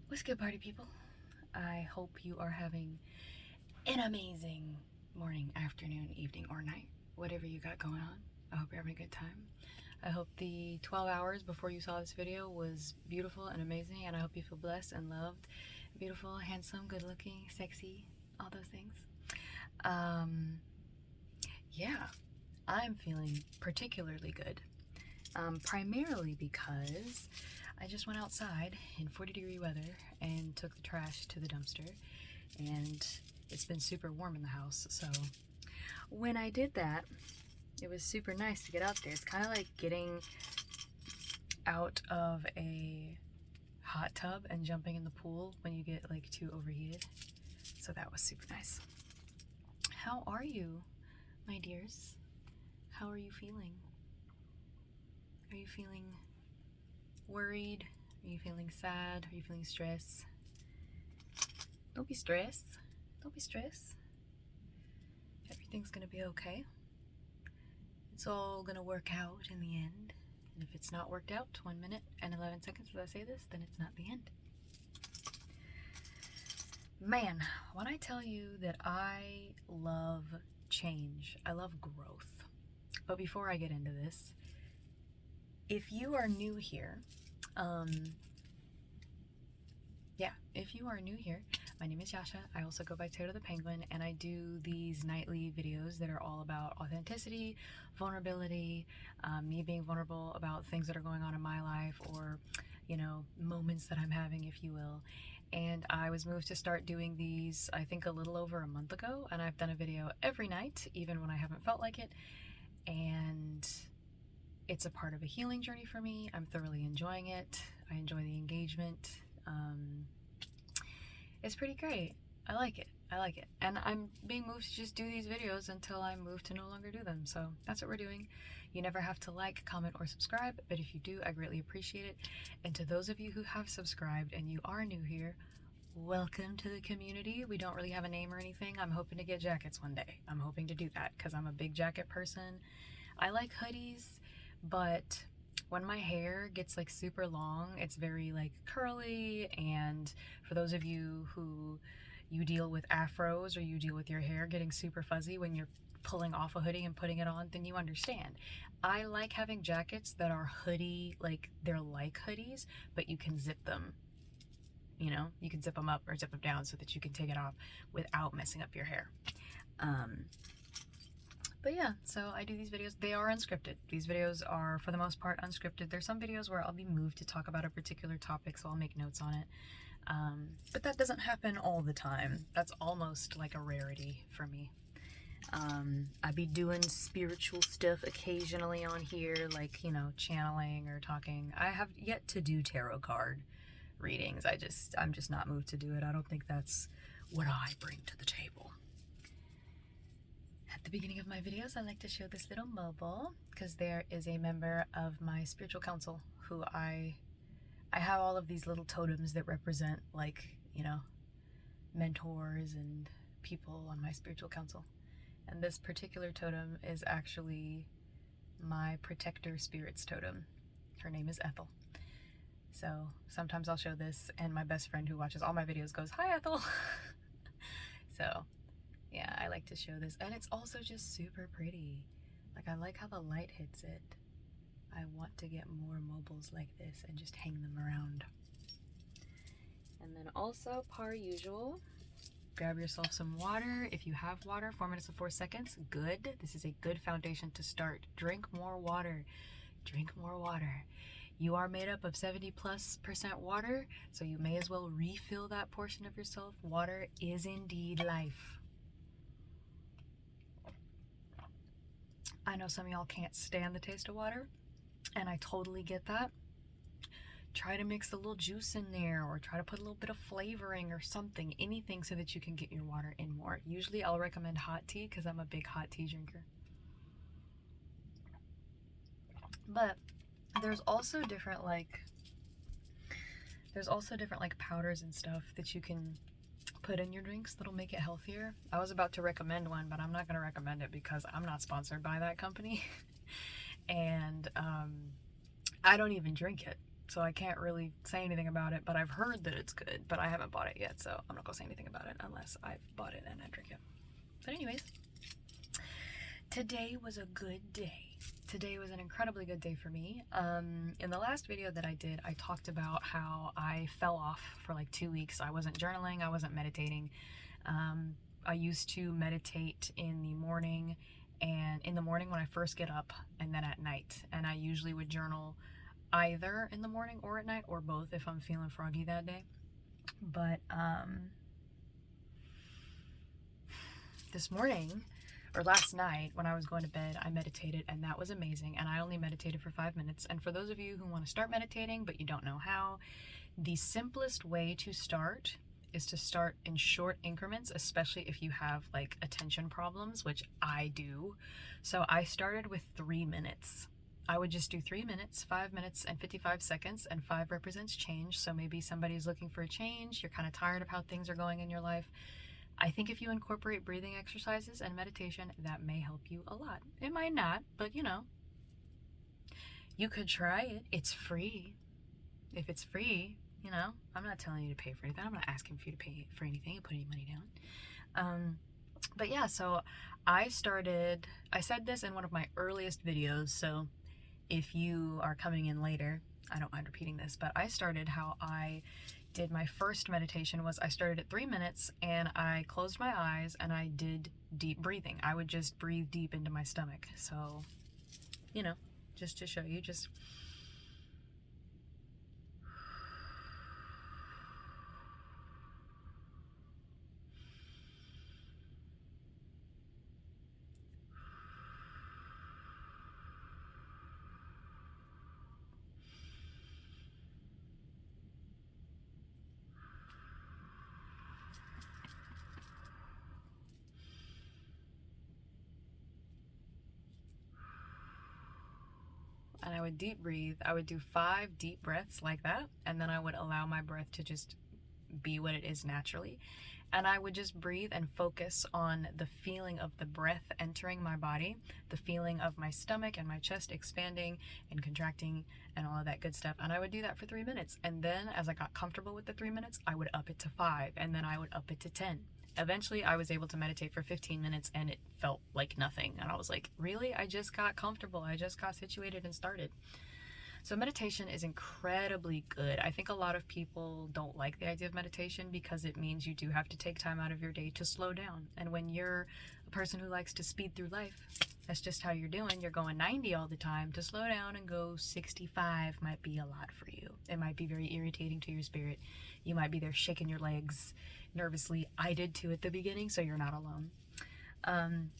What's good, party people? I hope you are having an amazing morning, afternoon, evening, or night, whatever you got going on. I hope you're having a good time. I hope the 12 hours before you saw this video was beautiful and amazing, and I hope you feel blessed and loved, beautiful, handsome, good looking, sexy, all those things. Yeah, I'm feeling particularly good. Primarily because I just went outside in 40-degree weather and took the trash to the dumpster, and it's been super warm in the house. So when I did that, it was super nice to get out there. It's kind of like getting out of a hot tub and jumping in the pool when you get like too overheated. So that was super nice. How are you, my dears? How are you feeling? Are you feeling worried? Are you feeling sad? Are you feeling stressed? Don't be stressed. Don't be stressed. Everything's gonna be okay. It's all gonna work out in the end. And if it's not worked out, 1 minute and 11 seconds as I say this, then it's not the end. Man, when I tell you that I love change, I love growth. But before I get into this, if you are new here, if you are new here, my name is Yasha. I also go by Taylor the Penguin, and I do these nightly videos that are all about authenticity, vulnerability, me being vulnerable about things that are going on in my life, or, you know, moments that I'm having, if you will. And I was moved to start doing these, I think, a little over a month ago, and I've done a video every night, even when I haven't felt like it. And it's a part of a healing journey for me. I'm thoroughly enjoying it. I enjoy the engagement. It's pretty great. I like it. And I'm being moved to just do these videos until I'm moved to no longer do them. So that's what we're doing. You never have to like, comment, or subscribe, but if you do, I greatly appreciate it. And to those of you who have subscribed and you are new here, welcome to the community. We don't really have a name or anything. I'm hoping to get jackets one day. I'm hoping to do that because I'm a big jacket person. I like hoodies, but when my hair gets like super long, it's very like curly, and for those of you who you deal with afros or you deal with your hair getting super fuzzy when you're pulling off a hoodie and putting it on, then you understand. I like having jackets that are hoodie, like they're like hoodies, but you can zip them. You know, you can zip them up or zip them down so that you can take it off without messing up your hair. But yeah, so I do these videos. They are unscripted. These videos are, for the most part, unscripted. There's some videos where I'll be moved to talk about a particular topic, so I'll make notes on it. But that doesn't happen all the time. That's almost like a rarity for me. I be doing spiritual stuff occasionally on here, like, you know, channeling or talking. I have yet to do tarot card readings. I'm just not moved to do it. I don't think that's what I bring to the table. At the beginning of my videos, I like to show this little mobile because there is a member of my spiritual council who I have all of these little totems that represent, like, you know, mentors and people on my spiritual council. And this particular totem is actually my protector spirit's totem. Her name is Ethel. So sometimes I'll show this, and my best friend who watches all my videos goes, "Hi, Ethel." So yeah, I like to show this, and it's also just super pretty. Like, I like how the light hits it. I want to get more mobiles like this and just hang them around. And then also, par usual, grab yourself some water. If you have water, 4 minutes and 4 seconds, good. This is a good foundation to start. Drink more water. Drink more water. You are made up of 70+% water, so you may as well refill that portion of yourself. Water is indeed life. I know some of y'all can't stand the taste of water, and I totally get that. Try to mix a little juice in there, or try to put a little bit of flavoring or something, anything so that you can get your water in more. Usually I'll recommend hot tea because I'm a big hot tea drinker. But there's also different like powders and stuff that you can put in your drinks that'll make it healthier. I was about to recommend one, but I'm not going to recommend it because I'm not sponsored by that company. And I don't even drink it. so I can't really say anything about it, but I've heard that it's good, but I haven't bought it yet, so I'm not gonna say anything about it unless I've bought it and I drink it. But anyways, today was a good day. Today was an incredibly good day for me. In the last video that I did, I talked about how I fell off for like 2 weeks. I wasn't journaling, I wasn't meditating. I used to meditate in the morning, and in the morning when I first get up, and then at night. And I usually would journal either in the morning or at night, or both if I'm feeling froggy that day. But this morning, or last night when I was going to bed, I meditated, and that was amazing. And I only meditated for 5 minutes. And for those of you who want to start meditating but you don't know how, the simplest way to start is to start in short increments, especially if you have like attention problems, which I do. So I started with 3 minutes. I would just do 3 minutes, 5 minutes and 55 seconds, and 5 represents change. So maybe somebody's looking for a change, you're kind of tired of how things are going in your life. I think if you incorporate breathing exercises and meditation, that may help you a lot. It might not, but you know, you could try it. It's free. If it's free, you know, I'm not telling you to pay for anything. I'm not asking for you to pay for anything and put any money down. But yeah, so I said this in one of my earliest videos, so if you are coming in later, I don't mind repeating this, but I started how I did my first meditation was I started at 3 minutes and I closed my eyes and I did deep breathing. I would just breathe deep into my stomach. So, you know, just to show you, just and I would deep breathe. I would do 5 deep breaths like that, and then I would allow my breath to just be what it is naturally. And I would just breathe and focus on the feeling of the breath entering my body, the feeling of my stomach and my chest expanding and contracting and all of that good stuff. And I would do that for 3 minutes. And then as I got comfortable with the 3 minutes, I would up it to 5, and then I would up it to 10. Eventually I was able to meditate for 15 minutes and it felt like nothing. And I was like, really? I just got comfortable. I just got situated and started. So meditation is incredibly good. I think a lot of people don't like the idea of meditation because it means you do have to take time out of your day to slow down. And when you're a person who likes to speed through life, that's just how you're doing. You're going 90 all the time. To slow down and go 65 might be a lot for you. It might be very irritating to your spirit. You might be there shaking your legs nervously. I did too at the beginning, so you're not alone.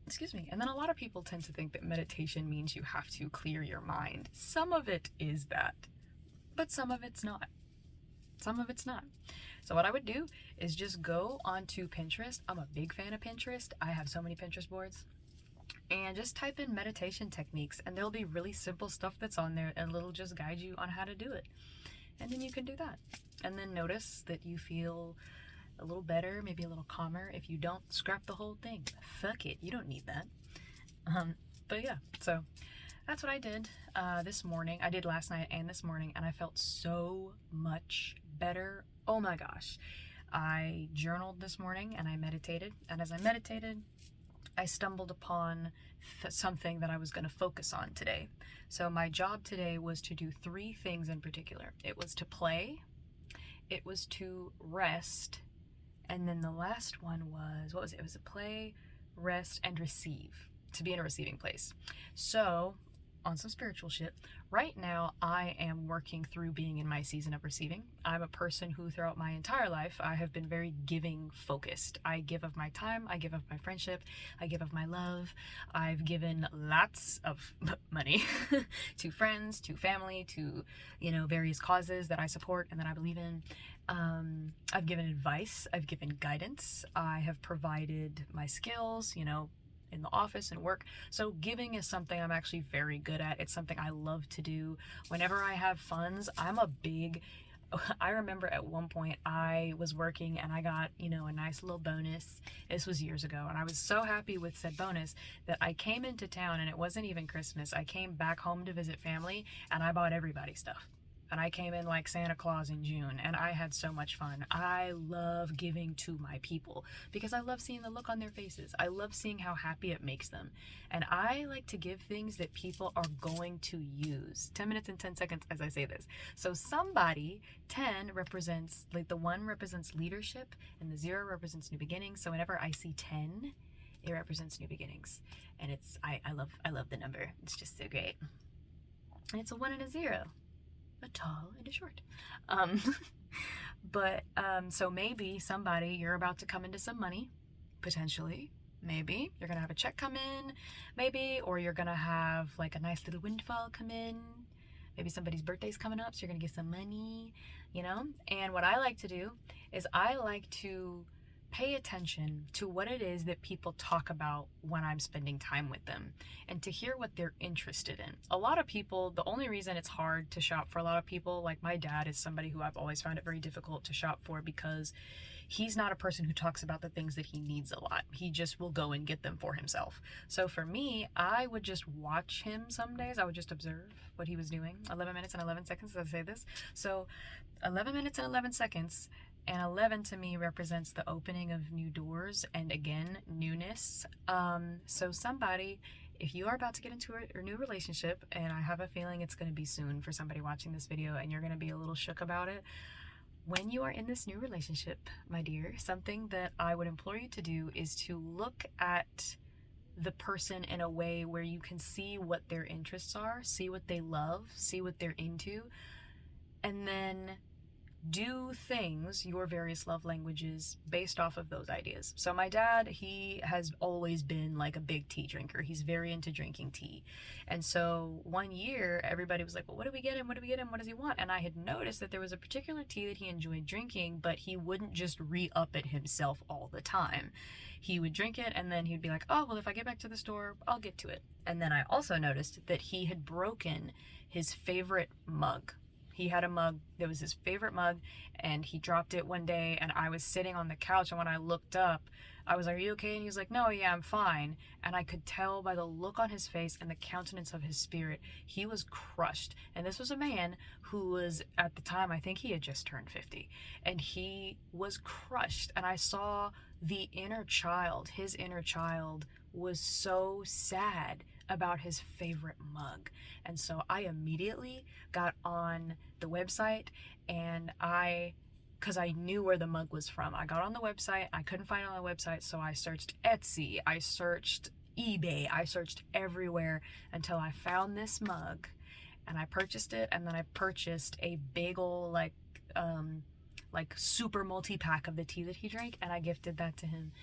Excuse me. And then a lot of people tend to think that meditation means you have to clear your mind. Some of it is that, but some of it's not. Some of it's not. So what I would do is just go onto Pinterest. I'm a big fan of Pinterest. I have so many Pinterest boards. And just type in meditation techniques, and there'll be really simple stuff that's on there, and it'll just guide you on how to do it. And then you can do that. And then notice that you feel a little better, maybe a little calmer. If you don't, scrap the whole thing. Fuck it, you don't need that. But yeah, so that's what I did this morning. I did last night and this morning, and I felt so much better. Oh my gosh. I journaled this morning and I meditated, and as I meditated, I stumbled upon something that I was going to focus on today. So my job today was to do 3 things in particular. It was to play, it was to rest, and then the last one was, what was it? It was to play, rest, and receive, to be in a receiving place. So on some spiritual shit, right now I am working through being in my season of receiving. I'm a person who throughout my entire life I have been very giving focused. I give of my time, I give of my friendship, I give of my love. I've given lots of money to friends, to family, to, you know, various causes that I support and that I believe in. I've given advice, I've given guidance, I have provided my skills, you know, in the office and work. So giving is something I'm actually very good at. It's something I love to do. Whenever I have funds, I remember at one point I was working and I got, you know, a nice little bonus. This was years ago, and I was so happy with said bonus that I came into town, and it wasn't even Christmas. I came back home to visit family and I bought everybody stuff. and I came in like Santa Claus in June, and I had so much fun. I love giving to my people because I love seeing the look on their faces. I love seeing how happy it makes them. And I like to give things that people are going to use. 10 minutes and 10 seconds as I say this. So somebody, 10 represents, like the 1 represents leadership and the 0 represents new beginnings. So whenever I see 10, it represents new beginnings. And it's, I love the number. It's just so great. And it's a 1 and a 0. A tall and a short. So maybe somebody, you're about to come into some money, potentially. Maybe you're gonna have a check come in, maybe, or you're gonna have like a nice little windfall come in. Maybe somebody's birthday's coming up, so you're gonna get some money, you know? And what I like to do is I like to pay attention to what it is that people talk about when I'm spending time with them and to hear what they're interested in. A lot of people, the only reason it's hard to shop for a lot of people, like my dad is somebody who I've always found it very difficult to shop for because he's not a person who talks about the things that he needs a lot. He just will go and get them for himself. So for me, I would just watch him some days. I would just observe what he was doing. 11 minutes and 11 seconds as I say this. So 11 minutes and 11 seconds, and 11 to me represents the opening of new doors and, again, newness. So somebody, if you are about to get into a new relationship, and I have a feeling it's going to be soon for somebody watching this video and you're going to be a little shook about it, when you are in this new relationship, my dear, something that I would implore you to do is to look at the person in a way where you can see what their interests are, see what they love, see what they're into, and then do things, your various love languages, based off of those ideas. So my dad, he has always been like a big tea drinker. He's very into drinking tea. And so one year, everybody was like, well, what do we get him? What do we get him? What does he want? And I had noticed that there was a particular tea that he enjoyed drinking, but he wouldn't just re-up it himself all the time. He would drink it, and then he'd be like, oh, well, if I get back to the store, I'll get to it. And then I also noticed that he had broken his favorite mug. He had a mug that was his favorite mug, and he dropped it one day, and I was sitting on the couch, and when I looked up, I was like, are you okay? And he was like, no, yeah, I'm fine. And I could tell by the look on his face and the countenance of his spirit, he was crushed. And this was a man who was, at the time, I think he had just turned 50, and he was crushed. And I saw the inner child, his inner child was so sad about his favorite mug. And so I immediately got on the website, and because I knew where the mug was from, I got on the website. I couldn't find it on the website, so I searched Etsy, I searched eBay, I searched everywhere until I found this mug, and I purchased it. And then I purchased a big ol' like super multi-pack of the tea that he drank, and I gifted that to him.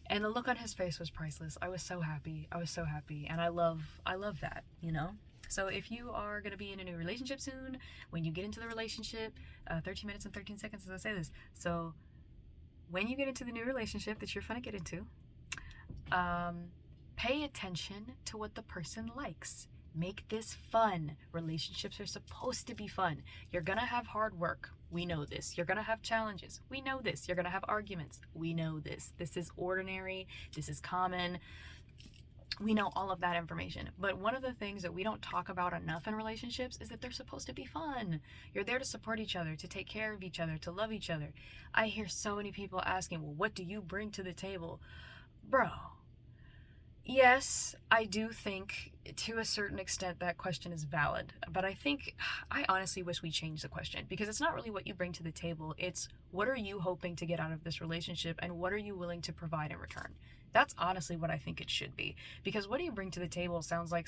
And the look on his face was priceless. I was so happy. I was so happy. And I love that, you know? So if you are going to be in a new relationship soon, when you get into the relationship, 13 minutes and 13 seconds as I say this. So when you get into the new relationship that you're going to get into, pay attention to what the person likes. Make this fun. Relationships are supposed to be fun. You're going to have hard work. We know this. You're going to have challenges. We know this. You're going to have arguments. We know this. This is ordinary. This is common. We know all of that information. But one of the things that we don't talk about enough in relationships is that they're supposed to be fun. You're there to support each other, to take care of each other, to love each other. I hear so many people asking, well, what do you bring to the table? Bro. Yes, I do think to a certain extent that question is valid, but I honestly wish we changed the question, because it's not really what you bring to the table, it's what are you hoping to get out of this relationship and what are you willing to provide in return. That's honestly what I think it should be, because what do you bring to the table sounds like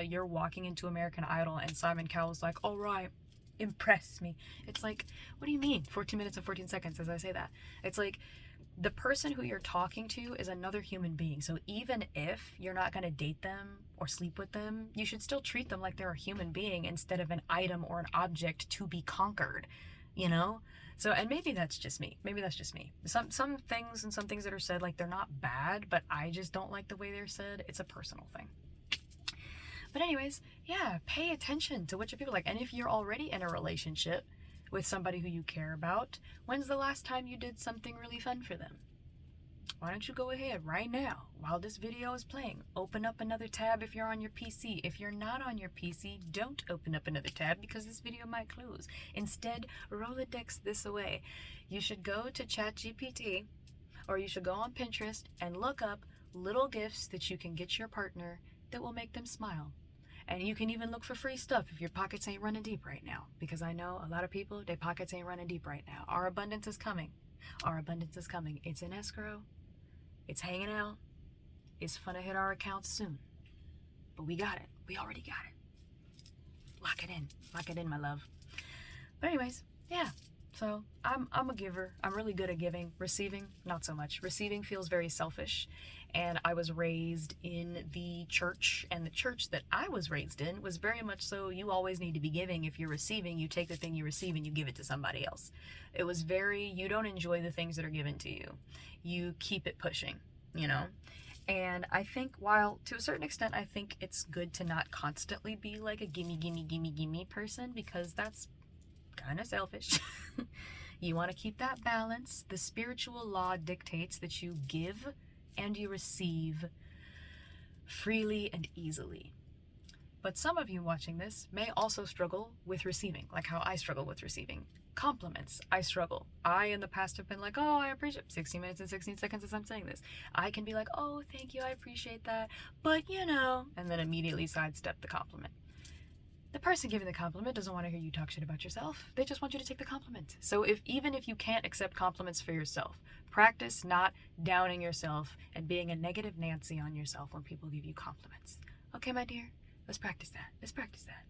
you're walking into American Idol and Simon Cowell's like, all right, impress me. It's like, what do you mean? 14 minutes and 14 seconds as I say that. It's like, the person who you're talking to is another human being. So even if you're not going to date them or sleep with them, you should still treat them like they're a human being instead of an item or an object to be conquered, you know? So, and maybe that's just me. Some things and some things that are said, like, they're not bad, but I just don't like the way they're said. It's a personal thing. But anyways, yeah, pay attention to what your people like. And if you're already in a relationship with somebody who you care about, when's the last time you did something really fun for them? why don't you go ahead right now, while this video is playing, open up another tab if you're on your PC. If you're not on your PC, don't open up another tab because this video might close. Instead, Rolodex this away. You should go to ChatGPT, or you should go on Pinterest and look up little gifts that you can get your partner that will make them smile. And you can even look for free stuff if your pockets ain't running deep right now. Because I know a lot of people, their pockets ain't running deep right now. Our abundance is coming. Our abundance is coming. It's in escrow. It's hanging out. It's gonna hit our accounts soon. But we got it. We already got it. Lock it in. Lock it in, my love. But anyways, yeah. So I'm a giver. I'm really good at giving. Receiving, not so much. Receiving feels very selfish. And I was raised in the church, and the church that I was raised in was very much so, you always need to be giving. If you're receiving, you take the thing you receive and you give it to somebody else. It was very, you don't enjoy the things that are given to you. You keep it pushing, you know? And I think, while to a certain extent, I think it's good to not constantly be like a gimme, gimme, gimme, gimme person, because that's kind of selfish. You want to keep that balance. The spiritual law dictates that you give and you receive freely and easily. But some of you watching this may also struggle with receiving, like how I struggle with receiving. Compliments, I struggle. I in the past have been like, oh, I appreciate 16 minutes and 16 seconds as I'm saying this. I can be like, oh, thank you, I appreciate that, but you know, and then immediately sidestep the compliment. The person giving the compliment doesn't want to hear you talk shit about yourself. They just want you to take the compliment. So even if you can't accept compliments for yourself, practice not downing yourself and being a negative Nancy on yourself when people give you compliments. Okay, my dear? Let's practice that. Let's practice that.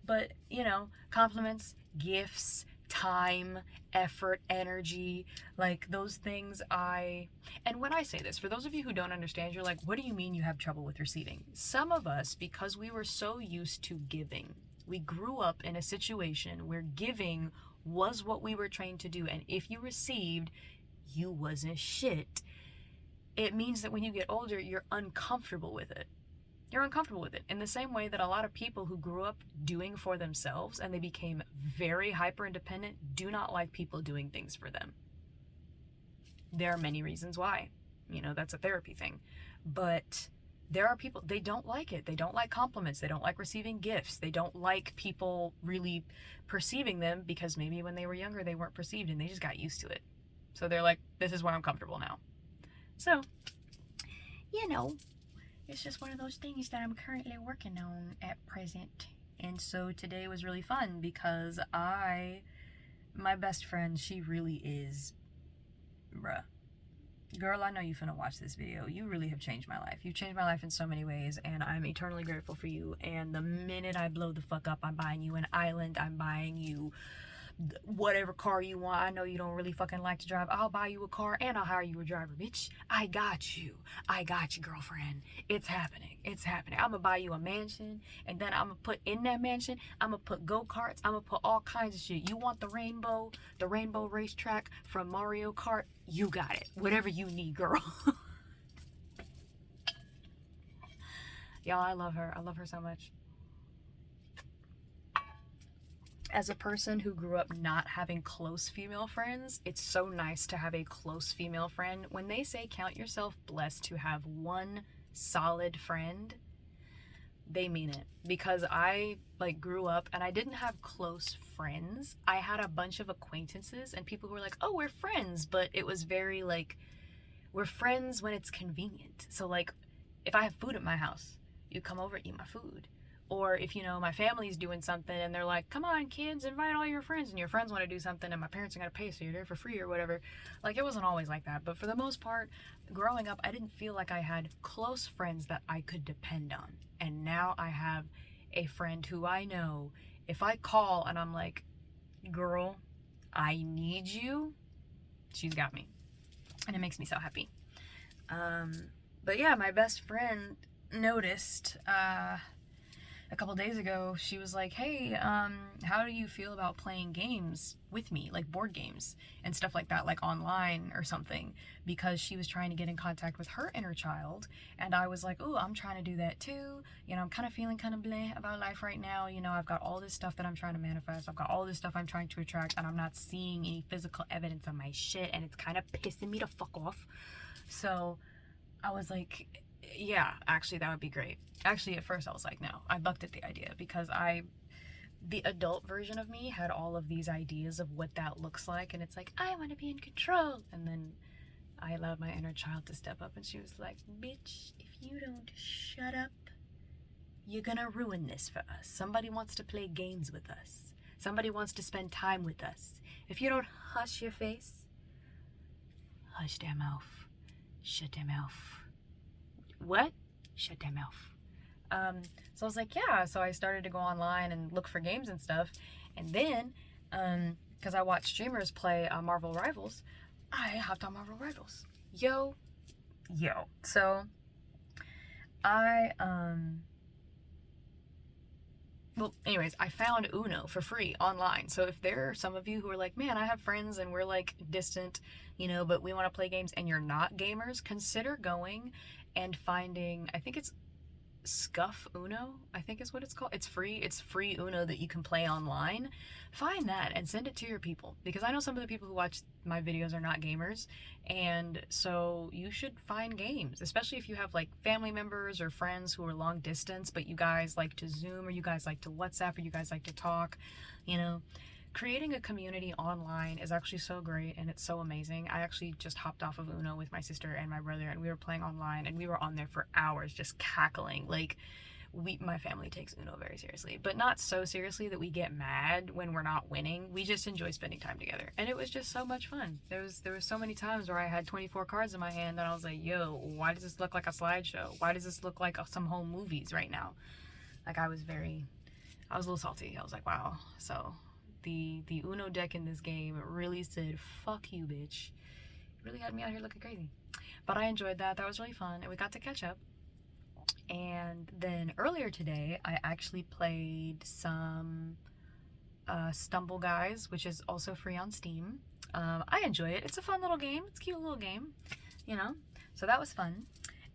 But, you know, compliments, gifts, time, effort, energy, like those things and when I say this, for those of you who don't understand, you're like, what do you mean you have trouble with receiving? Some of us, because we were so used to giving, we grew up in a situation where giving was what we were trained to do, and if you received, you wasn't shit. It means that when you get older, you're uncomfortable with it. You're uncomfortable with it in the same way that a lot of people who grew up doing for themselves and they became very hyper independent do not like people doing things for them. There are many reasons why. You know, that's a therapy thing. But there are people, they don't like it. They don't like compliments. They don't like receiving gifts. They don't like people really perceiving them because maybe when they were younger they weren't perceived and they just got used to it. So they're like, this is where I'm comfortable now. So, you know, it's just one of those things that I'm currently working on at present. And so today was really fun because my best friend, she really is, girl, I know you finna watch this video. You really have changed my life. You've changed my life in so many ways, and I'm eternally grateful for you. And the minute I blow the fuck up, I'm buying you an island. I'm buying you whatever car you want. I know you don't really fucking like to drive. I'll buy you a car and I'll hire you a driver, bitch. I got you, girlfriend. It's happening. It's happening. I'm gonna buy you a mansion, and then I'm gonna put in that mansion, I'm gonna put go-karts, I'm gonna put all kinds of shit. You want the rainbow racetrack from Mario Kart? You got it. Whatever you need, girl. Y'all, I love her. I love her so much. As a person who grew up not having close female friends, it's so nice to have a close female friend. When they say count yourself blessed to have one solid friend, they mean it. Because I grew up and I didn't have close friends. I had a bunch of acquaintances and people who were like, oh, we're friends. But it was very like, we're friends when it's convenient. So like, if I have food at my house, you come over and eat my food. Or if, you know, my family's doing something and they're like, come on, kids, invite all your friends, and your friends want to do something and my parents are going to pay, so you're there for free or whatever. Like, it wasn't always like that. But for the most part, growing up, I didn't feel like I had close friends that I could depend on. And now I have a friend who I know, if I call and I'm like, girl, I need you, she's got me. And it makes me so happy. But yeah, my best friend noticed, a couple days ago, she was like, hey, how do you feel about playing games with me, like board games and stuff like that, like online or something, because she was trying to get in contact with her inner child. And I was like, oh, I'm trying to do that too. You know, I'm kind of feeling kind of bleh about life right now. You know, I've got all this stuff that I'm trying to manifest. I've got all this stuff I'm trying to attract, and I'm not seeing any physical evidence of my shit, and it's kind of pissing me to fuck off. So I was like, yeah, actually that would be great. Actually, at first I was like, no, I bucked at the idea, because the adult version of me had all of these ideas of what that looks like, and it's like, I want to be in control. And then I allowed my inner child to step up, and she was like, bitch, if you don't shut up, you're gonna ruin this for us. Somebody wants to play games with us. Somebody wants to spend time with us. If you don't hush your face, hush their mouth, shut their mouth. What? Shut their mouth. So I was like, yeah. So I started to go online and look for games and stuff. And then, because I watch streamers play Marvel Rivals, I hopped on Marvel Rivals. Yo. So well, anyways, I found Uno for free online. So if there are some of you who are like, man, I have friends and we're like distant, you know, but we want to play games, and you're not gamers, consider going and finding, I think it's Scuff Uno, I think is what it's called. It's free Uno that you can play online. Find that and send it to your people, because I know some of the people who watch my videos are not gamers, and so you should find games, especially if you have like family members or friends who are long distance, but you guys like to Zoom, or you guys like to WhatsApp, or you guys like to talk. You know, creating a community online is actually so great, and it's so amazing. I actually just hopped off of Uno with my sister and my brother, and we were playing online, and we were on there for hours just cackling. Like, my family takes Uno very seriously, but not so seriously that we get mad when we're not winning. We just enjoy spending time together, and it was just so much fun. There was so many times where I had 24 cards in my hand, and I was like, yo, why does this look like a slideshow? Why does this look like some home movies right now? Like, I was a little salty. I was like, wow. So the Uno deck in this game really said, fuck you, bitch. It really had me out here looking crazy. But I enjoyed that. That was really fun, and we got to catch up. And then earlier today, I actually played some Stumble Guys, which is also free on Steam. I enjoy it. It's a fun little game. It's a cute little game, you know? So that was fun.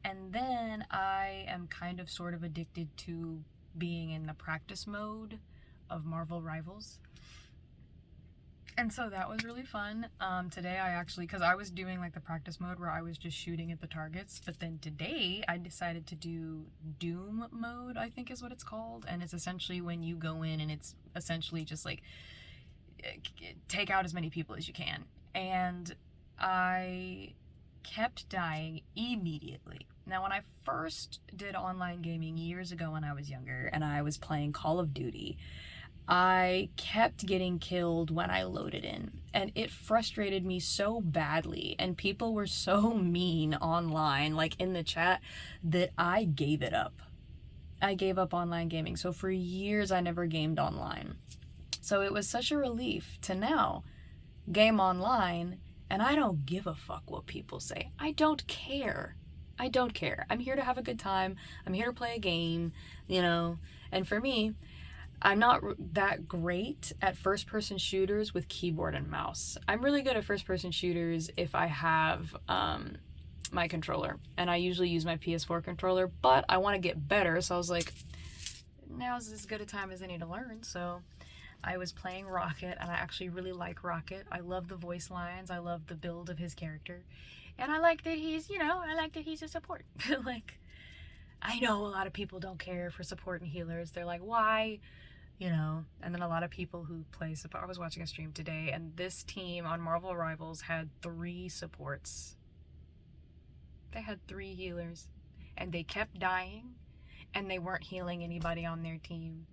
And then I am kind of sort of addicted to being in the practice mode of Marvel Rivals. And so that was really fun. Today I actually, because I was doing like the practice mode where I was just shooting at the targets, but then today I decided to do Doom mode, I think is what it's called. And it's essentially when you go in and it's essentially just like take out as many people as you can. And I kept dying immediately. Now, when I first did online gaming years ago when I was younger and I was playing Call of Duty, I kept getting killed when I loaded in, and it frustrated me so badly, and people were so mean online, like in the chat, that I gave it up. I gave up online gaming. So for years I never gamed online. So it was such a relief to now game online, and I don't give a fuck what people say. I don't care. I'm here to have a good time. I'm here to play a game, you know. And for me, I'm not that great at first-person shooters with keyboard and mouse. I'm really good at first-person shooters if I have my controller, and I usually use my PS4 controller, but I want to get better, so I was like, now's as good a time as any to learn. So I was playing Rocket, and I actually really like Rocket. I love the voice lines. I love the build of his character, and I like that he's, a support. Like, I know a lot of people don't care for support and healers. They're like, why? You know, and then a lot of people who play support. I was watching a stream today, and this team on Marvel Rivals had 3 supports. They had 3 healers, and they kept dying, and they weren't healing anybody on their team.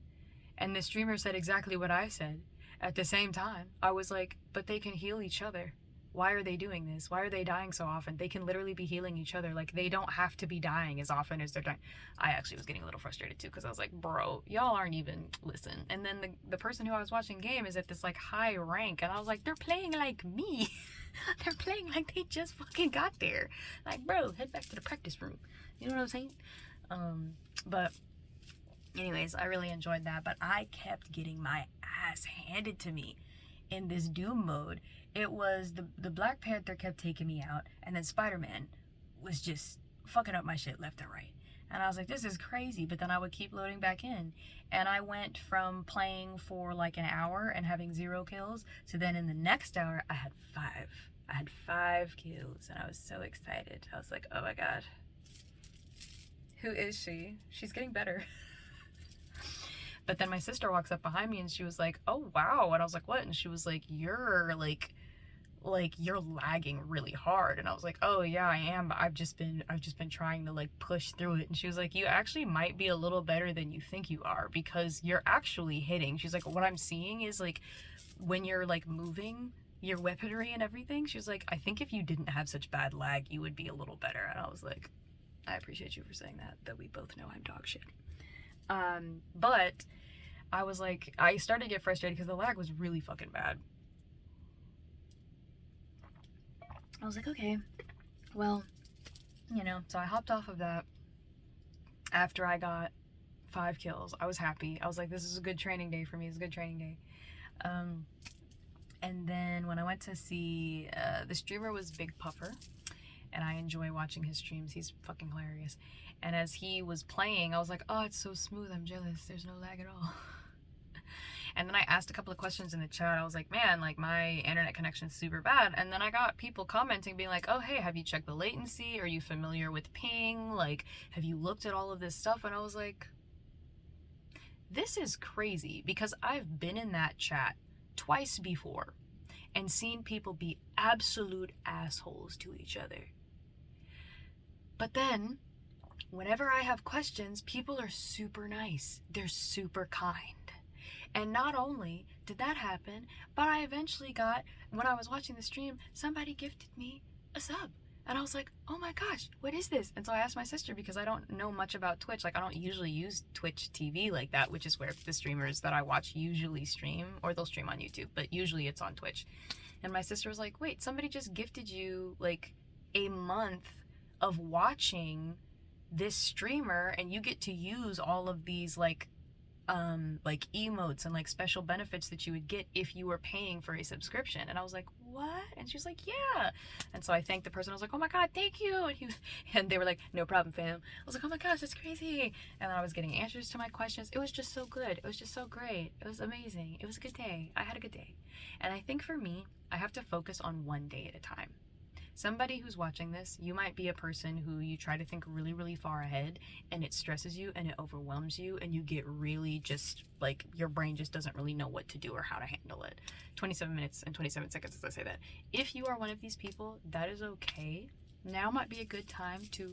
And the streamer said exactly what I said. At the same time, I was like, but they can heal each other. Why are they doing this? Why are they dying so often? They can literally be healing each other. Like, they don't have to be dying as often as they're dying. I actually was getting a little frustrated too, because I was like, bro, y'all aren't even, listen. And then the person who I was watching game is at this like high rank, and I was like, they're playing like me. They're playing like they just fucking got there. Like, bro, head back to the practice room. You know what I'm saying? But Anyways, I really enjoyed that, but I kept getting my ass handed to me in this Doom mode. It was the Black Panther kept taking me out, and then Spider-Man was just fucking up my shit left and right. And I was like, this is crazy, but then I would keep loading back in. And I went from playing for like an hour and having 0 kills to then in the next hour, I had 5. I had 5 kills, and I was so excited. I was like, oh my god. Who is she? She's getting better. But then my sister walks up behind me and she was like, oh wow. And I was like, what? And she was like, you're you're lagging really hard. And I was like, oh yeah, I am, but I've just been trying to like push through it. And she was like, you actually might be a little better than you think you are, because you're actually hitting. She's like, what I'm seeing is like when you're like moving your weaponry and everything, she was like, I think if you didn't have such bad lag, you would be a little better. And I was like, I appreciate you for saying that, though we both know I'm dog shit. But I was like, I started to get frustrated because the lag was really fucking bad. I was like, okay, well, you know, so I hopped off of that after I got 5 kills. I was happy. I was like, this is a good training day for me. It's a good training day. And then when I went to see, the streamer was Big Puffer, and I enjoy watching his streams. He's fucking hilarious. And as he was playing, I was like, oh, it's so smooth. I'm jealous. There's no lag at all. And then I asked a couple of questions in the chat. I was like, man, like my internet connection's super bad. And then I got people commenting being like, oh, hey, have you checked the latency? Are you familiar with ping? Like, have you looked at all of this stuff? And I was like, this is crazy, because I've been in that chat twice before and seen people be absolute assholes to each other. But then whenever I have questions, people are super nice. They're super kind. And not only did that happen, but I eventually got, when I was watching the stream, somebody gifted me a sub. And I was like, oh my gosh, what is this? And so I asked my sister, because I don't know much about Twitch. Like, I don't usually use Twitch TV like that, which is where the streamers that I watch usually stream, or they'll stream on YouTube, but usually it's on Twitch. And my sister was like, wait, somebody just gifted you like a month of watching this streamer, and you get to use all of these like emotes and like special benefits that you would get if you were paying for a subscription. And I was like, what? And she was like, yeah. And so I thanked the person. I was like, oh my god, thank you. And they were like, no problem, fam. I was like, oh my gosh, that's crazy. And then I was getting answers to my questions. It was just so good. It was just so great. It was amazing. It was a good day. I had a good day. And I think for me, I have to focus on one day at a time. Somebody who's watching this, you might be a person who you try to think really, really far ahead, and it stresses you and it overwhelms you, and you get really just like, your brain just doesn't really know what to do or how to handle it. 27 minutes and 27 seconds as I say that. If you are one of these people, that is okay. Now might be a good time to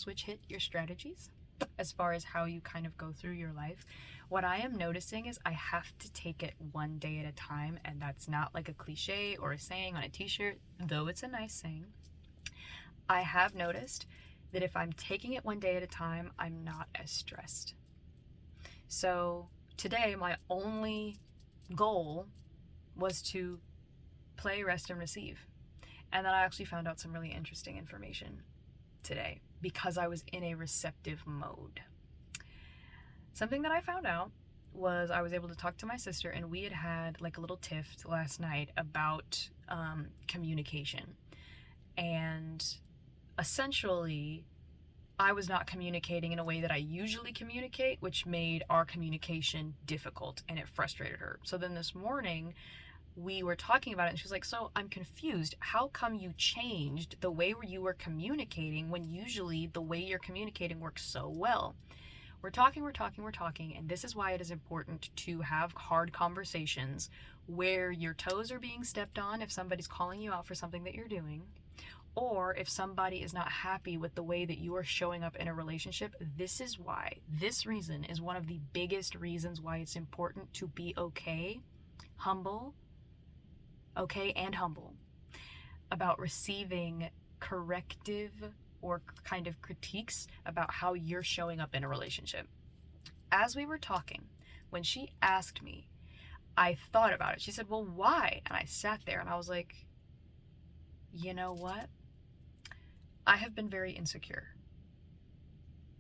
hit your strategies as far as how you kind of go through your life. What I am noticing is I have to take it one day at a time, and that's not like a cliche or a saying on a t-shirt, though it's a nice saying. I have noticed that if I'm taking it one day at a time, I'm not as stressed. So today, my only goal was to play, rest, and receive. And then I actually found out some really interesting information today because I was in a receptive mode. Something that I found out was I was able to talk to my sister, and we had like a little tiff last night about communication. And essentially, I was not communicating in a way that I usually communicate, which made our communication difficult, and it frustrated her. So then this morning, we were talking about it, and she was like, so I'm confused. How come you changed the way you were communicating when usually the way you're communicating works so well? We're talking, and this is why it is important to have hard conversations where your toes are being stepped on if somebody's calling you out for something that you're doing, or if somebody is not happy with the way that you are showing up in a relationship. This is why. This reason is one of the biggest reasons why it's important to be okay, humble about receiving corrective or kind of critiques about how you're showing up in a relationship. As we were talking, when she asked me, I thought about it. She said, well, why? And I sat there and I was like, you know what? I have been very insecure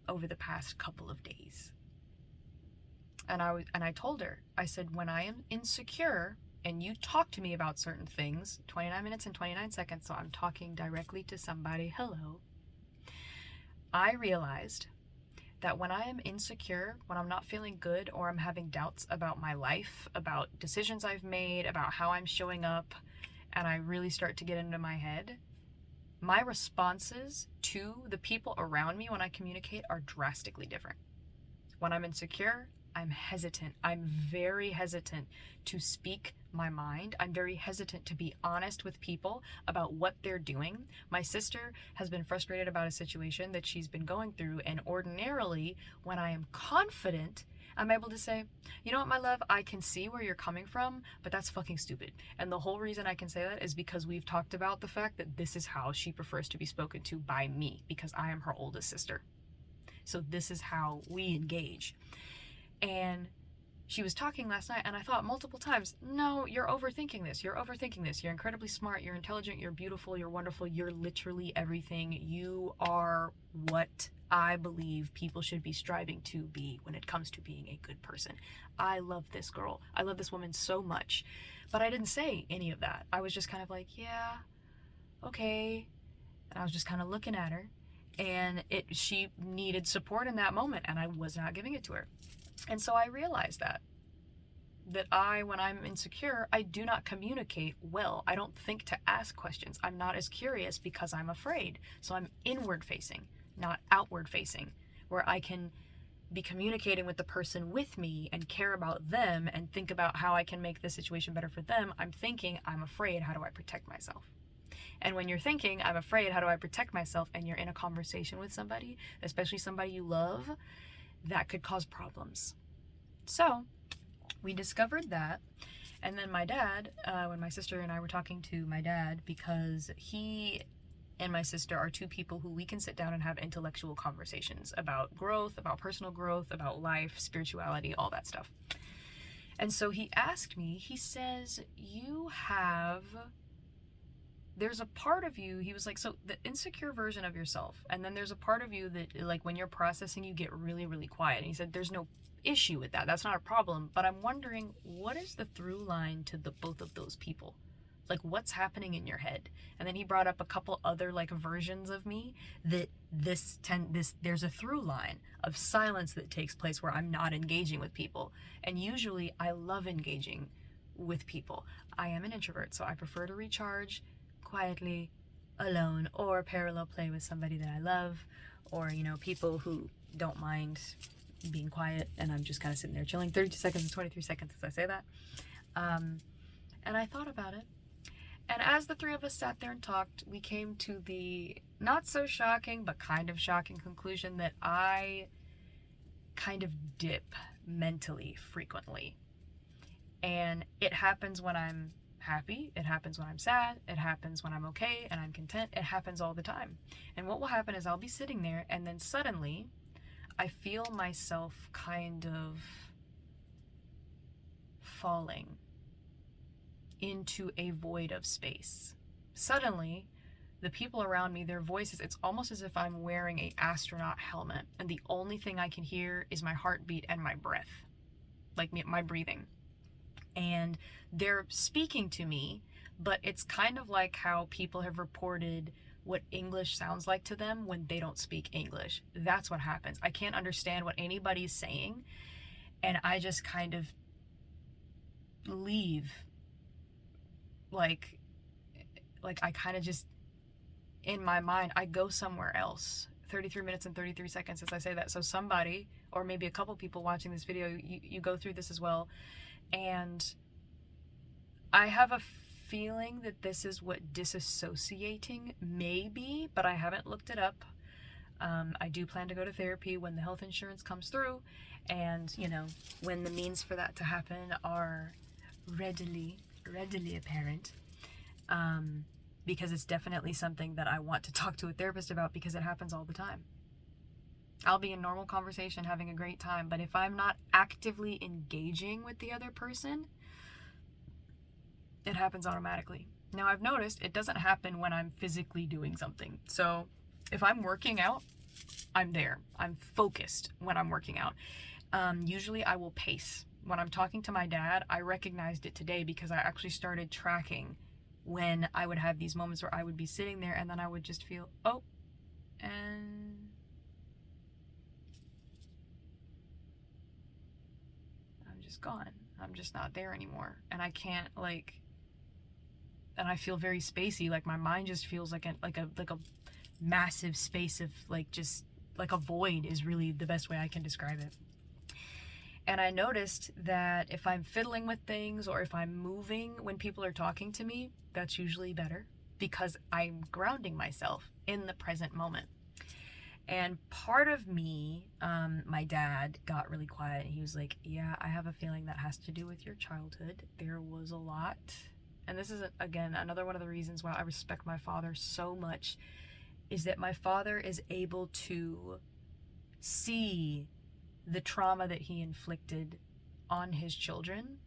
over the past couple of days. And I told her, I said, when I am insecure and you talk to me about certain things, 29 minutes and 29 seconds, so I'm talking directly to somebody, hello. I realized that when I am insecure, when I'm not feeling good, or I'm having doubts about my life, about decisions I've made, about how I'm showing up, and I really start to get into my head, my responses to the people around me when I communicate are drastically different. When I'm insecure, I'm hesitant. I'm very hesitant to speak my mind. I'm very hesitant to be honest with people about what they're doing. My sister has been frustrated about a situation that she's been going through, and ordinarily, when I am confident, I'm able to say, you know what, my love, I can see where you're coming from, but that's fucking stupid. And the whole reason I can say that is because we've talked about the fact that this is how she prefers to be spoken to by me, because I am her oldest sister. So this is how we engage. And she was talking last night, and I thought multiple times, no, you're overthinking this. You're overthinking this. You're incredibly smart. You're intelligent. You're beautiful. You're wonderful. You're literally everything. You are what I believe people should be striving to be when it comes to being a good person. I love this girl. I love this woman so much. But I didn't say any of that. I was just kind of like, yeah, okay. And I was just kind of looking at her, and she needed support in that moment, and I was not giving it to her. And so I realized that when I'm insecure, I do not communicate well. I don't think to ask questions. I'm not as curious because I'm afraid. So I'm inward facing, not outward facing, where I can be communicating with the person with me and care about them and think about how I can make this situation better for them. I'm thinking, I'm afraid, how do I protect myself? And when you're thinking, I'm afraid, how do I protect myself, and you're in a conversation with somebody, especially somebody you love, that could cause problems. So we discovered that. And then my dad, when my sister and I were talking to my dad, because he and my sister are two people who we can sit down and have intellectual conversations about growth, about personal growth, about life, spirituality, all that stuff. And so he asked me, he says, there's a part of you, he was like, so the insecure version of yourself, and then there's a part of you that, like, when you're processing, you get really, really quiet. And he said, there's no issue with that. That's not a problem. But I'm wondering, what is the through line to the both of those people? Like, what's happening in your head? And then he brought up a couple other, like, versions of me that there's a through line of silence that takes place where I'm not engaging with people. And usually I love engaging with people. I am an introvert, so I prefer to recharge quietly, alone, or parallel play with somebody that I love, or, you know, people who don't mind being quiet and I'm just kind of sitting there chilling. 32 seconds and 23 seconds as I say that. And I thought about it. And as the three of us sat there and talked, we came to the not so shocking, but kind of shocking conclusion that I kind of dip mentally frequently. And it happens when I'm happy, it happens when I'm sad, it happens when I'm okay and I'm content, it happens all the time. And what will happen is I'll be sitting there, and then suddenly I feel myself kind of falling into a void of space. Suddenly, the people around me, their voices, it's almost as if I'm wearing an astronaut helmet, and the only thing I can hear is my heartbeat and my breath, like my breathing. And they're speaking to me, but it's kind of like how people have reported what English sounds like to them when they don't speak English. That's what happens. I can't understand what anybody's saying, and I just kind of leave. Like I kind of just, in my mind, I go somewhere else. 33 minutes and 33 seconds as I say that. So somebody, or maybe a couple people watching this video, you go through this as well. And I have a feeling that this is what disassociating may be, but I haven't looked it up. I do plan to go to therapy when the health insurance comes through, and, you know, when the means for that to happen are readily apparent, because it's definitely something that I want to talk to a therapist about, because it happens all the time. I'll be in normal conversation having a great time, but if I'm not actively engaging with the other person, it happens automatically. Now, I've noticed it doesn't happen when I'm physically doing something. So if I'm working out, I'm there. I'm focused when I'm working out. Usually I will pace. When I'm talking to my dad, I recognized it today because I actually started tracking when I would have these moments where I would be sitting there and then I would just feel, oh, and I'm just gone. I'm just not there anymore. And I can't, like, and I feel very spacey. Like my mind just feels like a massive space of like, just like a void is really the best way I can describe it. And I noticed that if I'm fiddling with things or if I'm moving when people are talking to me, that's usually better because I'm grounding myself in the present moment. And part of me, my dad got really quiet and he was like, yeah, I have a feeling that has to do with your childhood. There was a lot. And this is, again, another one of the reasons why I respect my father so much, is that my father is able to see the trauma that he inflicted on his children.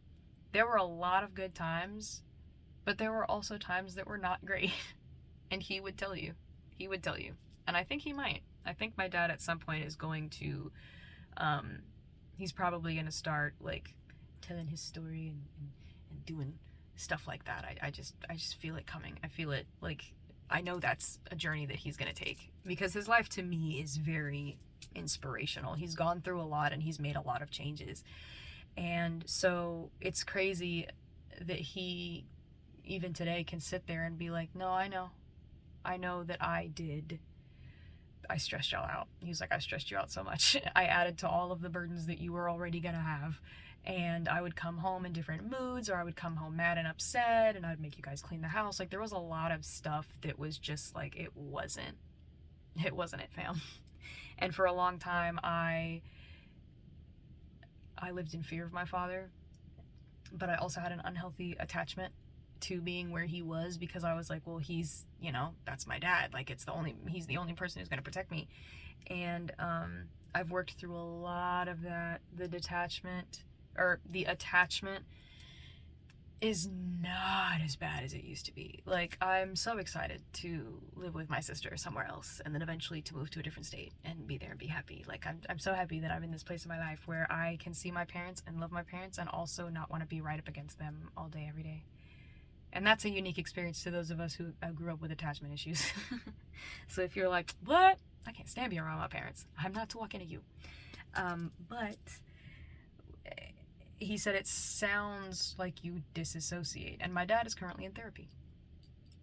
There were a lot of good times, but there were also times that were not great. And he would tell you. He would tell you. And I think he might. I think my dad at some point is going to, he's probably going to start like telling his story and doing stuff like that. I just feel it coming. I feel it, like, I know that's a journey that he's going to take because his life to me is very inspirational. He's gone through a lot and he's made a lot of changes. And so it's crazy that he even today can sit there and be like, no, I know that I stressed y'all out. He was like, I stressed you out so much. I added to all of the burdens that you were already gonna have. And I would come home in different moods, or I would come home mad and upset, and I'd make you guys clean the house. Like, there was a lot of stuff that was just like, it wasn't it, fam. And for a long time, I lived in fear of my father, but I also had an unhealthy attachment to being where he was because I was like, well, he's, you know, that's my dad. Like, he's the only person who's going to protect me. And I've worked through a lot of that. The attachment is not as bad as it used to be. Like, I'm so excited to live with my sister somewhere else and then eventually to move to a different state and be there and be happy. Like, I'm so happy that I'm in this place in my life where I can see my parents and love my parents and also not want to be right up against them all day, every day. And that's a unique experience to those of us who grew up with attachment issues. So if you're like, what? I can't stand being around my parents. I'm not talking to you. But he said it sounds like you disassociate. And my dad is currently in therapy.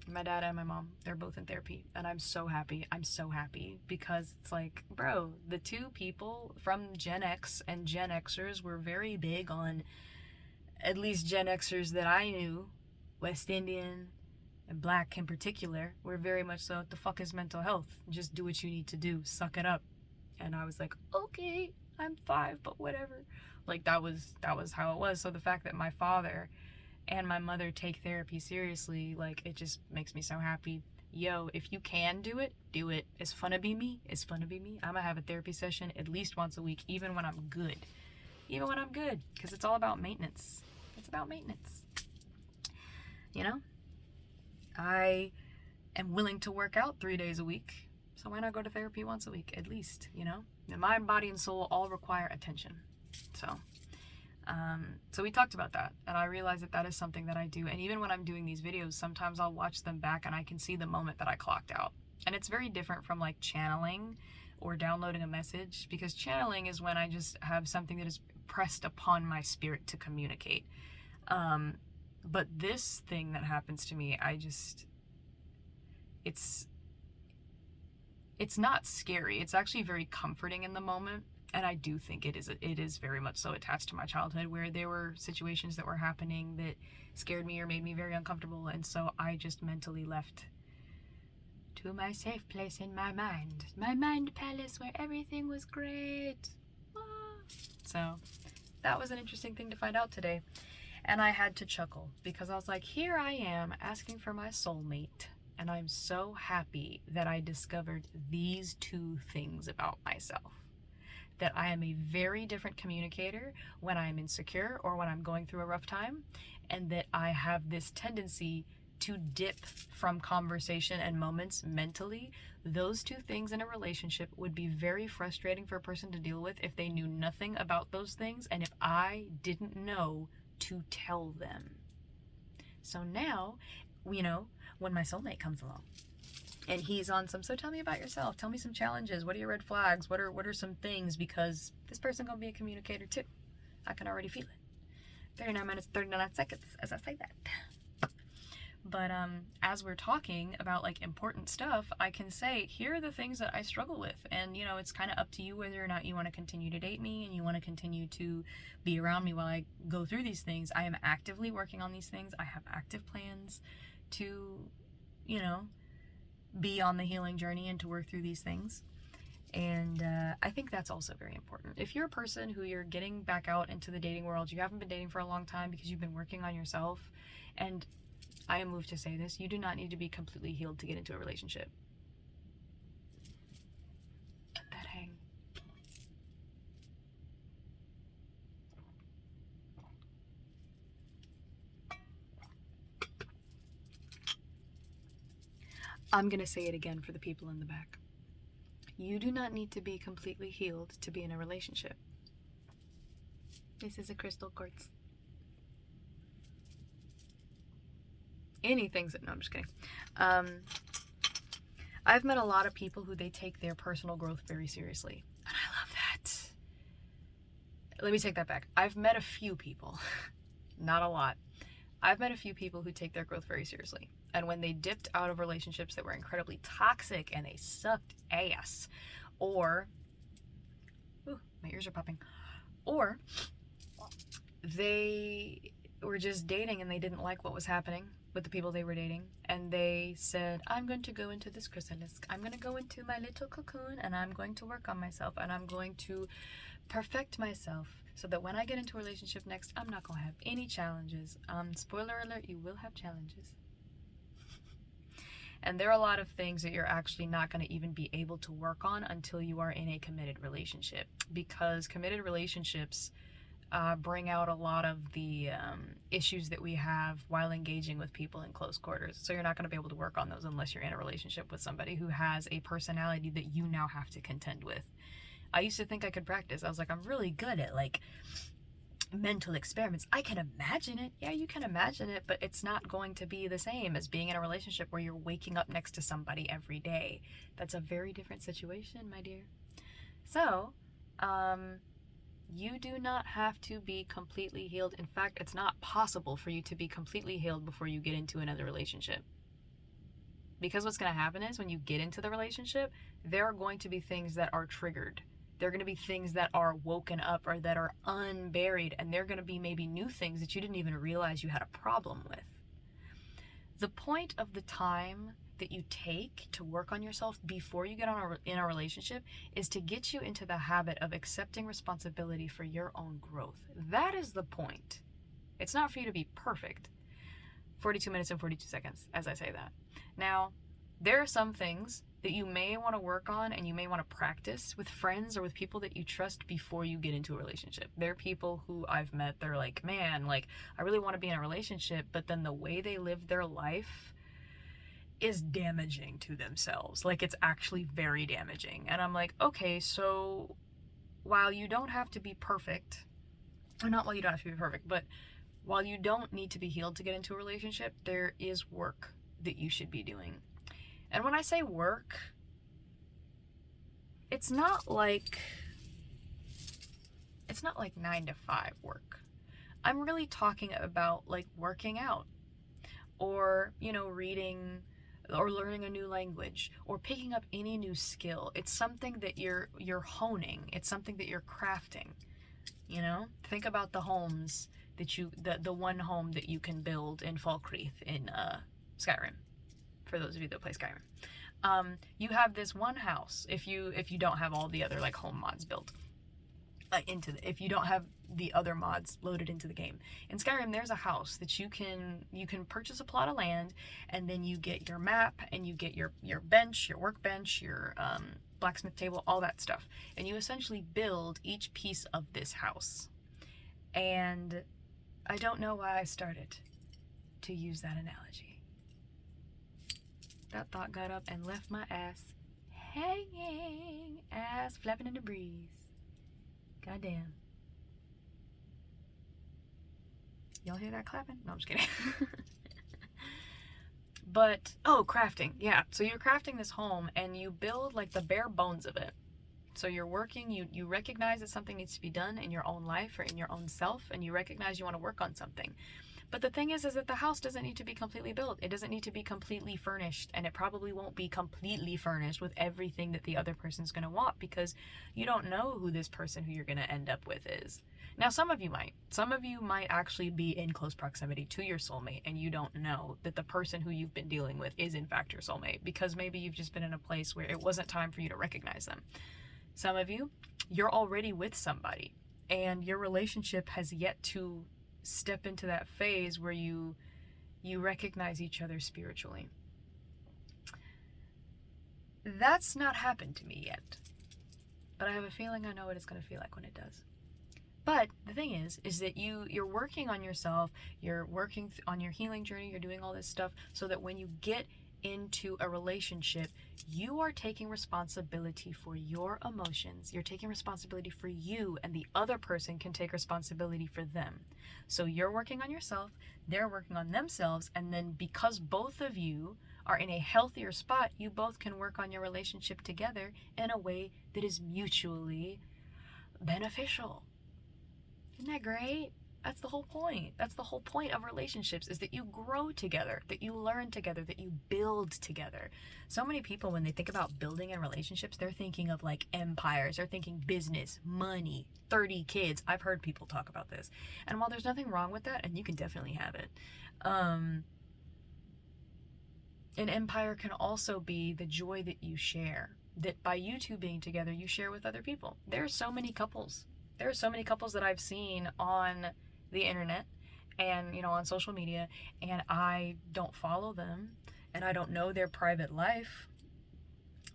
My dad and my mom, they're both in therapy. And I'm so happy. I'm so happy because it's like, bro, the two people from Gen X and Gen Xers were very big on, at least Gen Xers that I knew, West Indian and Black in particular, were very much so, what the fuck is mental health? Just do what you need to do. Suck it up. And I was like, okay, I'm 5, but whatever. Like, that was how it was. So the fact that my father and my mother take therapy seriously, like, it just makes me so happy. Yo, if you can do it, do it. It's fun to be me. It's fun to be me. I'm gonna have a therapy session at least once a week, even when I'm good. Even when I'm good. Because it's all about maintenance. It's about maintenance. You know? I am willing to work out 3 days a week. So why not go to therapy once a week, at least, you know? The mind, body, and soul all require attention. So we talked about that, and I realized that is something that I do. And even when I'm doing these videos, sometimes I'll watch them back and I can see the moment that I clocked out. And it's very different from like channeling or downloading a message, because channeling is when I just have something that is pressed upon my spirit to communicate. But this thing that happens to me, it's not scary. It's actually very comforting in the moment. And I do think it is very much so attached to my childhood, where there were situations that were happening that scared me or made me very uncomfortable. And so I just mentally left to my safe place in my mind palace where everything was great. So that was an interesting thing to find out today. And I had to chuckle because I was like, here I am asking for my soulmate. And I'm so happy that I discovered these 2 things about myself. That I am a very different communicator when I'm insecure or when I'm going through a rough time. And that I have this tendency to dip from conversation and moments mentally, those two things in a relationship would be very frustrating for a person to deal with if they knew nothing about those things and if I didn't know to tell them. So now, you know, when my soulmate comes along and he's on some, so tell me about yourself, tell me some challenges, what are your red flags, what are some things, because this person gonna be a communicator too. I can already feel it. 39 minutes, 39 seconds as I say that. But as we're talking about like important stuff, I can say, here are the things that I struggle with. And, you know, it's kind of up to you whether or not you want to continue to date me and you want to continue to be around me while I go through these things. I am actively working on these things. I have active plans to, you know, be on the healing journey and to work through these things. And I think that's also very important. If you're a person who you're getting back out into the dating world, you haven't been dating for a long time because you've been working on yourself, and I am moved to say this, you do not need to be completely healed to get into a relationship. Let that hang. I'm going to say it again for the people in the back. You do not need to be completely healed to be in a relationship. This is a crystal quartz. Anything's, no, I'm just kidding. I've met a lot of people who they take their personal growth very seriously. And I love that. Let me take that back. I've met a few people, not a lot. I've met a few people who take their growth very seriously. And when they dipped out of relationships that were incredibly toxic and they sucked ass, or, ooh, my ears are popping, or they were just dating and they didn't like what was happening with the people they were dating, and they said, I'm going to go into this chrysalis, I'm going to go into my little cocoon, and I'm going to work on myself, and I'm going to perfect myself so that when I get into a relationship next, I'm not going to have any challenges. Spoiler alert, you will have challenges. And there are a lot of things that you're actually not going to even be able to work on until you are in a committed relationship, because committed relationships bring out a lot of the issues that we have while engaging with people in close quarters. So you're not going to be able to work on those unless you're in a relationship with somebody who has a personality that you now have to contend with. I used to think I could practice. I was like, I'm really good at like mental experiments. I can imagine it. Yeah, you can imagine it, but it's not going to be the same as being in a relationship where you're waking up next to somebody every day. That's a very different situation, my dear. So, you do not have to be completely healed. In fact, it's not possible for you to be completely healed before you get into another relationship. Because what's going to happen is when you get into the relationship, there are going to be things that are triggered. There are going to be things that are woken up or that are unburied, and there are going to be maybe new things that you didn't even realize you had a problem with. The point of the time that you take to work on yourself before you get in a relationship is to get you into the habit of accepting responsibility for your own growth. That is the point. It's not for you to be perfect. 42 minutes and 42 seconds as I say that. Now, there are some things that you may want to work on and you may want to practice with friends or with people that you trust before you get into a relationship. There are people who I've met, they're like, man, like, I really want to be in a relationship, but then the way they live their life is damaging to themselves. Like, it's actually very damaging. And I'm like, okay, so while you don't have to be perfect, or not while you don't have to be perfect, but while you don't need to be healed to get into a relationship, there is work that you should be doing. And when I say work, it's not like 9 to 5 work. I'm really talking about like working out, or, you know, reading or learning a new language, or picking up any new skill. It's something that you're honing. It's something that you're crafting. You know, think about the homes that the one home that you can build in Falkreath in Skyrim. For those of you that play Skyrim, you have this one house. If you don't have all the other like home mods built if you don't have the other mods loaded into the game, in Skyrim there's a house that you can purchase a plot of land, and then you get your map and you get your bench, your workbench, your blacksmith table, all that stuff, and you essentially build each piece of this house. And I don't know why I started to use that analogy. that thought got up and left my ass hanging, ass flapping in the breeze. Goddamn. Y'all hear that clapping? No, I'm just kidding. But, oh, crafting. Yeah, so you're crafting this home and you build like the bare bones of it. So you're working, you recognize that something needs to be done in your own life or in your own self, and you recognize you want to work on something. But the thing is that the house doesn't need to be completely built. It doesn't need to be completely furnished, and it probably won't be completely furnished with everything that the other person's going to want, because you don't know who this person who you're going to end up with is. Now, some of you might. Some of you might actually be in close proximity to your soulmate, and you don't know that the person who you've been dealing with is in fact your soulmate, because maybe you've just been in a place where it wasn't time for you to recognize them. Some of you, you're already with somebody, and your relationship has yet to step into that phase where you recognize each other spiritually. That's not happened to me yet, but I have a feeling I know what it's going to feel like when it does. But the thing is that you're working on yourself, you're working on your healing journey, you're doing all this stuff so that when you get into a relationship, you are taking responsibility for your emotions. You're taking responsibility for you, and the other person can take responsibility for them. So you're working on yourself, they're working on themselves, and then because both of you are in a healthier spot, you both can work on your relationship together in a way that is mutually beneficial. Isn't that great? That's the whole point. That's the whole point of relationships, is that you grow together, that you learn together, that you build together. So many people, when they think about building in relationships, they're thinking of like empires. They're thinking business, money, 30 kids. I've heard people talk about this. And while there's nothing wrong with that, and you can definitely have it, an empire can also be the joy that you share, that by you two being together, you share with other people. There are so many couples. There are so many couples that I've seen on the internet and, you know, on social media, and I don't follow them and I don't know their private life,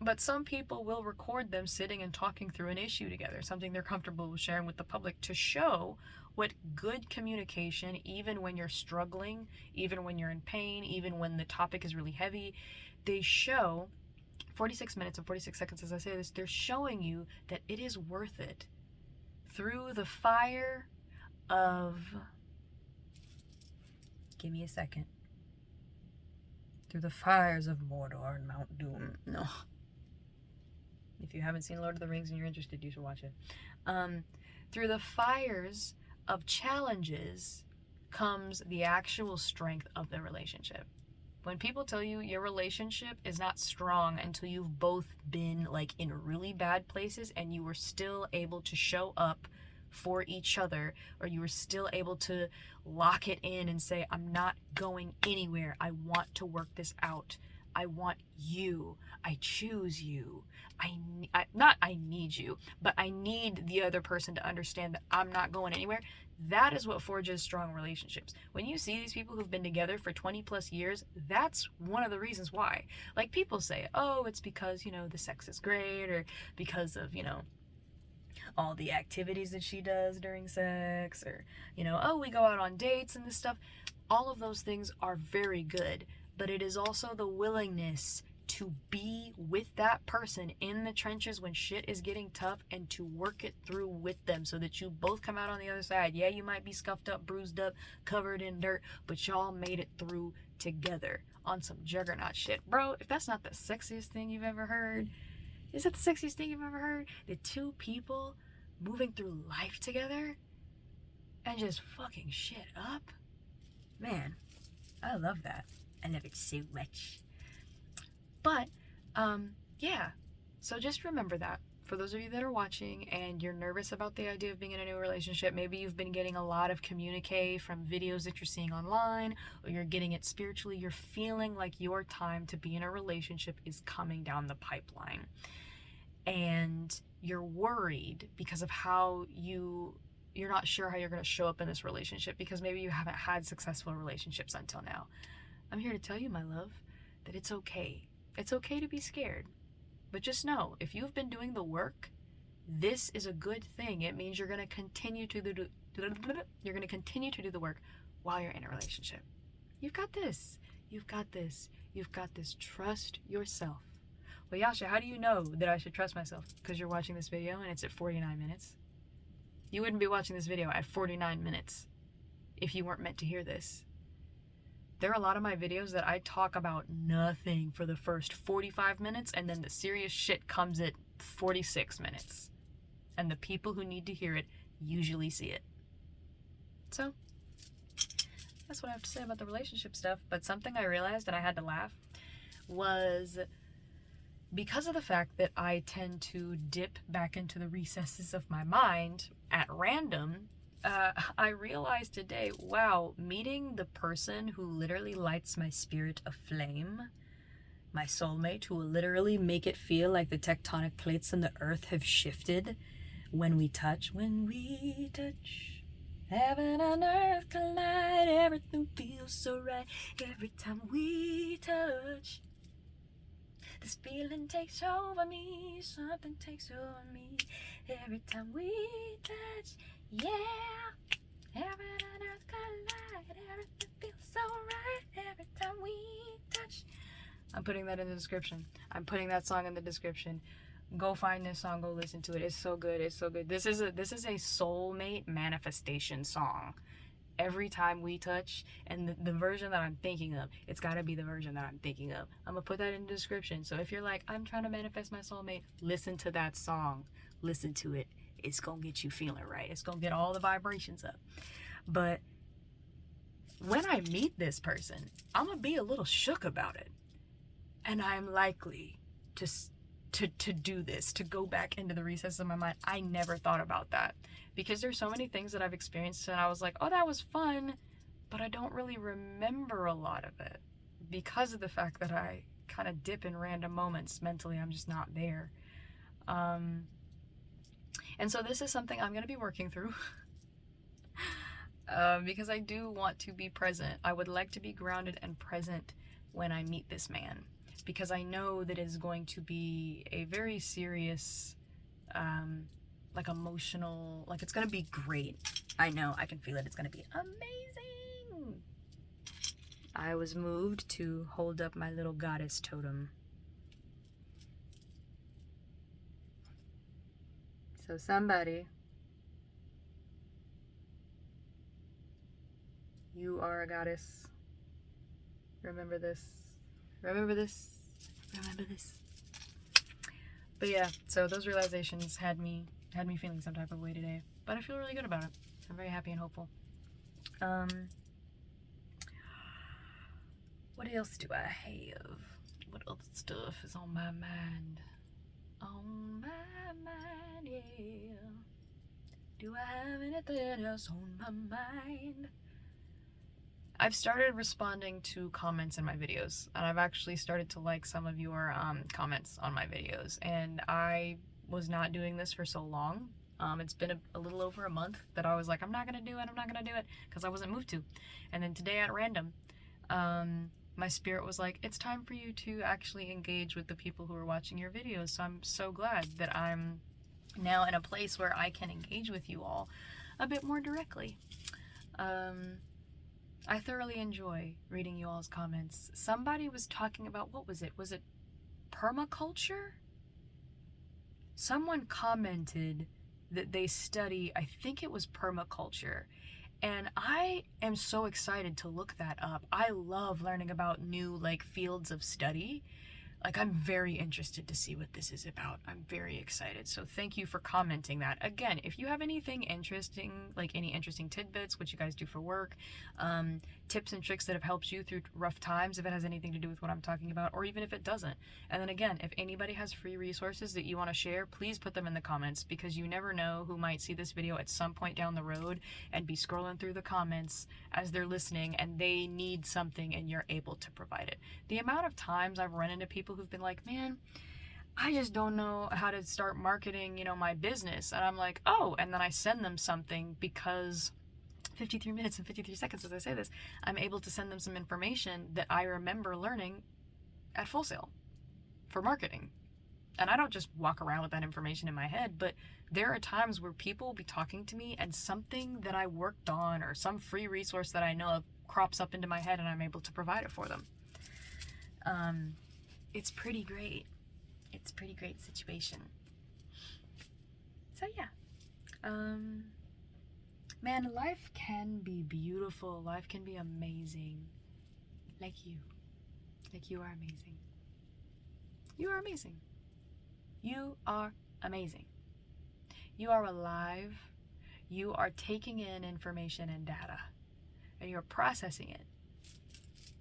but some people will record them sitting and talking through an issue together, something they're comfortable with sharing with the public, to show what good communication, even when you're struggling, even when you're in pain, even when the topic is really heavy, they show 46 minutes and 46 seconds as I say this, they're showing you that it is worth it. Through the fire of, give me a second, through the fires of Mordor and Mount Doom. No. If you haven't seen Lord of the Rings and you're interested, you should watch it. Through the fires of challenges comes the actual strength of the relationship. When people tell you your relationship is not strong until you've both been like in really bad places and you were still able to show up for each other, or you were still able to lock it in and say, I'm not going anywhere. I want to work this out. I want you. I choose you. I need you, but I need the other person to understand that I'm not going anywhere. That is what forges strong relationships. When you see these people who've been together for 20 plus years, that's one of the reasons why. Like, people say, oh, it's because, you know, the sex is great, or because of, you know, all the activities that she does during sex, or, you know, oh, we go out on dates and this stuff. All of those things are very good, but it is also the willingness to be with that person in the trenches when shit is getting tough and to work it through with them so that you both come out on the other side. Yeah, you might be scuffed up, bruised up, covered in dirt, but y'all made it through together on some juggernaut shit. Bro, if that's not the sexiest thing you've ever heard, is that the sexiest thing you've ever heard? The two people moving through life together and just fucking shit up? Man, I love that. I love it so much. But, yeah, so just remember that. For those of you that are watching and you're nervous about the idea of being in a new relationship, maybe you've been getting a lot of communique from videos that you're seeing online, or you're getting it spiritually, you're feeling like your time to be in a relationship is coming down the pipeline. And you're worried because of how you're not sure how you're going to show up in this relationship, because maybe you haven't had successful relationships until now. I'm here to tell you, my love, that it's okay. It's okay to be scared. But just know, if you've been doing the work, this is a good thing. It means you're going to continue to do the work while you're in a relationship. You've got this. You've got this. You've got this. Trust yourself. Well, Yasha, how do you know that I should trust myself? Because you're watching this video and it's at 49 minutes. You wouldn't be watching this video at 49 minutes if you weren't meant to hear this. There are a lot of my videos that I talk about nothing for the first 45 minutes, and then the serious shit comes at 46 minutes. And the people who need to hear it usually see it. So, that's what I have to say about the relationship stuff. But something I realized, and I had to laugh, was because of the fact that I tend to dip back into the recesses of my mind at random, I realized today, wow, meeting the person who literally lights my spirit aflame, my soulmate, who will literally make it feel like the tectonic plates on the earth have shifted when we touch. When we touch, heaven and earth collide, everything feels so right every time we touch. This feeling takes over me, something takes over me every time we touch. Yeah, heaven and earth collide, everything feels so right every time we touch. I'm putting that in the description. I'm putting that song in the description. Go find this song, go listen to it. It's so good, it's so good. This is a Soulmate Manifestation song. Every time we touch, and the version that I'm thinking of, it's got to be the version that I'm thinking of. I'm gonna put that in the description. So if you're like, I'm trying to manifest my soulmate, listen to that song. Listen to it. It's gonna get you feeling right. It's gonna get all the vibrations up. But when I meet this person, I'm gonna be a little shook about it, and I'm likely to do this, to go back into the recesses of my mind. I never thought about that, because there's so many things that I've experienced and I was like, oh, that was fun, but I don't really remember a lot of it because of the fact that I kind of dip in random moments. Mentally, I'm just not there. And so this is something I'm going to be working through because I do want to be present. I would like to be grounded and present when I meet this man, because I know that it's going to be a very serious, like emotional, like it's going to be great. I know, I can feel it. It's going to be amazing. I was moved to hold up my little goddess totem. So somebody, you are a goddess. Remember this. Remember this. Remember this. But yeah, so those realizations had me feeling some type of way today. But I feel really good about it. I'm very happy and hopeful. What else do I have? What other stuff is on my mind? On my mind, yeah. Do I have anything else on my mind? I've started responding to comments in my videos, and I've actually started to like some of your comments on my videos, and I was not doing this for so long. It's been a little over a month that I was like, I'm not gonna do it, because I wasn't moved to. And then today at random, my spirit was like, it's time for you to actually engage with the people who are watching your videos. So I'm so glad that I'm now in a place where I can engage with you all a bit more directly. I thoroughly enjoy reading you all's comments. Somebody was talking about, what was it? Was it permaculture? Someone commented that they study, I think it was permaculture. And I am so excited to look that up. I love learning about new fields of study. I'm very interested to see what this is about. I'm very excited. So thank you for commenting that. Again, if you have anything interesting, any interesting tidbits, what you guys do for work, tips and tricks that have helped you through rough times, if it has anything to do with what I'm talking about, or even if it doesn't. And then again, if anybody has free resources that you want to share, please put them in the comments, because you never know who might see this video at some point down the road and be scrolling through the comments as they're listening and they need something and you're able to provide it. The amount of times I've run into people who've been like, man, I just don't know how to start marketing, my business. And I'm like, oh, and then I send them something, because 53 minutes and 53 seconds as I say this, I'm able to send them some information that I remember learning at Full Sail for marketing. And I don't just walk around with that information in my head, but there are times where people will be talking to me and something that I worked on or some free resource that I know of crops up into my head and I'm able to provide it for them. It's pretty great. It's a pretty great situation. So yeah. Man, life can be beautiful. Life can be amazing. Like you. Like you are amazing. You are amazing. You are amazing. You are alive. You are taking in information and data. And you're processing it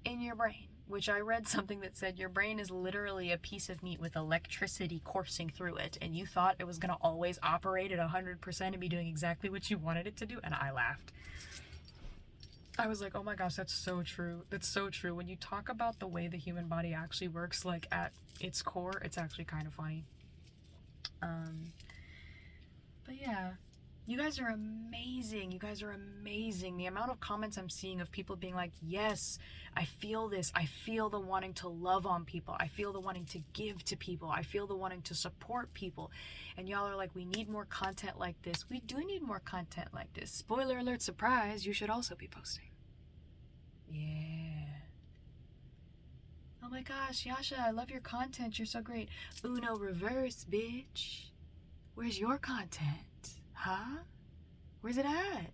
in your brain. Which I read something that said your brain is literally a piece of meat with electricity coursing through it, and you thought it was going to always operate at 100% and be doing exactly what you wanted it to do, and I laughed. I was like, oh my gosh, that's so true. That's so true. When you talk about the way the human body actually works, like at its core, it's actually kind of funny. But yeah. You guys are amazing. You guys are amazing. The amount of comments I'm seeing of people being like, yes, I feel this. I feel the wanting to love on people. I feel the wanting to give to people. I feel the wanting to support people. And y'all are like, we need more content like this. We do need more content like this. Spoiler alert, surprise, you should also be posting. Yeah. Oh my gosh, Yasha, I love your content. You're so great. Uno reverse, bitch. Where's your content? Huh? Where's it at?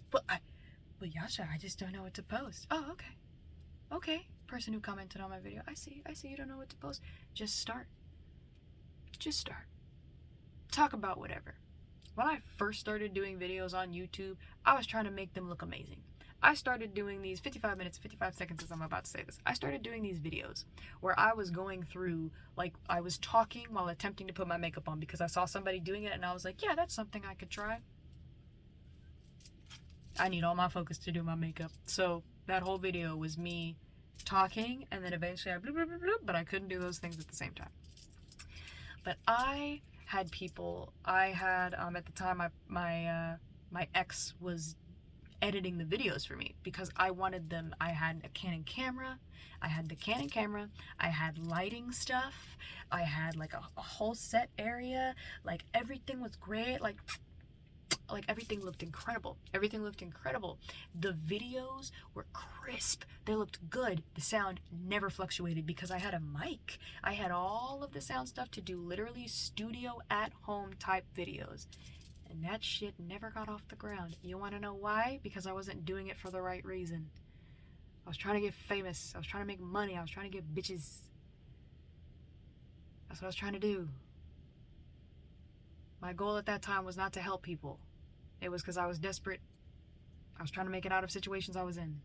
But Yasha, I just don't know what to post. Oh, okay. Okay, person who commented on my video. I see you don't know what to post. Just start. Just start. Talk about whatever. When I first started doing videos on YouTube, I was trying to make them look amazing. I started doing these 55 minutes, 55 seconds as I'm about to say this. I started doing these videos where I was going through, like, I was talking while attempting to put my makeup on because I saw somebody doing it and I was like, yeah, that's something I could try. I need all my focus to do my makeup. So that whole video was me talking and then eventually I bloop, bloop, bloop, bloop, but I couldn't do those things at the same time. But I had people, at the time, my ex was editing the videos for me because I wanted them. I had a Canon camera, I had lighting stuff, I had like a whole set area, like everything was great, like everything looked incredible. The videos were crisp, they looked good, the sound never fluctuated because I had a mic. I had all of the sound stuff to do literally studio at home type videos. And that shit never got off the ground. You want to know why? Because I wasn't doing it for the right reason. I was trying to get famous. I was trying to make money. I was trying to get bitches. That's what I was trying to do. My goal at that time was not to help people. It was because I was desperate. I was trying to make it out of situations I was in.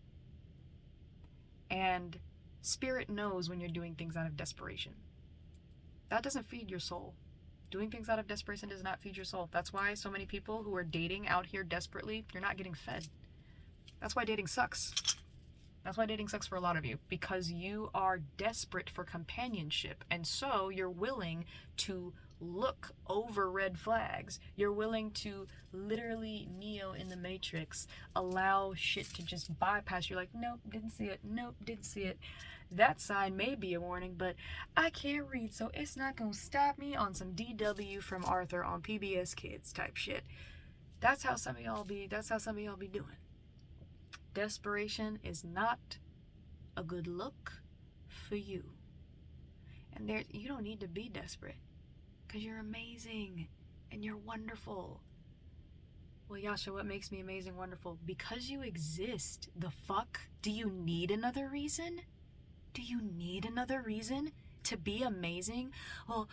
And spirit knows when you're doing things out of desperation. That doesn't feed your soul. Doing things out of desperation does not feed your soul. That's why so many people who are dating out here desperately, you're not getting fed. That's why dating sucks. That's why dating sucks for a lot of you. Because you are desperate for companionship. And so you're willing to look over red flags. You're willing to literally Neo in the Matrix, allow shit to just bypass. You're like, nope, didn't see it. Nope, didn't see it. That sign may be a warning, but I can't read, so it's not gonna stop me on some DW from Arthur on PBS Kids type shit. That's how some of y'all be doing. Desperation is not a good look for you. And you don't need to be desperate, because you're amazing and you're wonderful. Well, Yasha, what makes me amazing, wonderful? Because you exist. The fuck? Do you need another reason? Do you need another reason to be amazing? Well,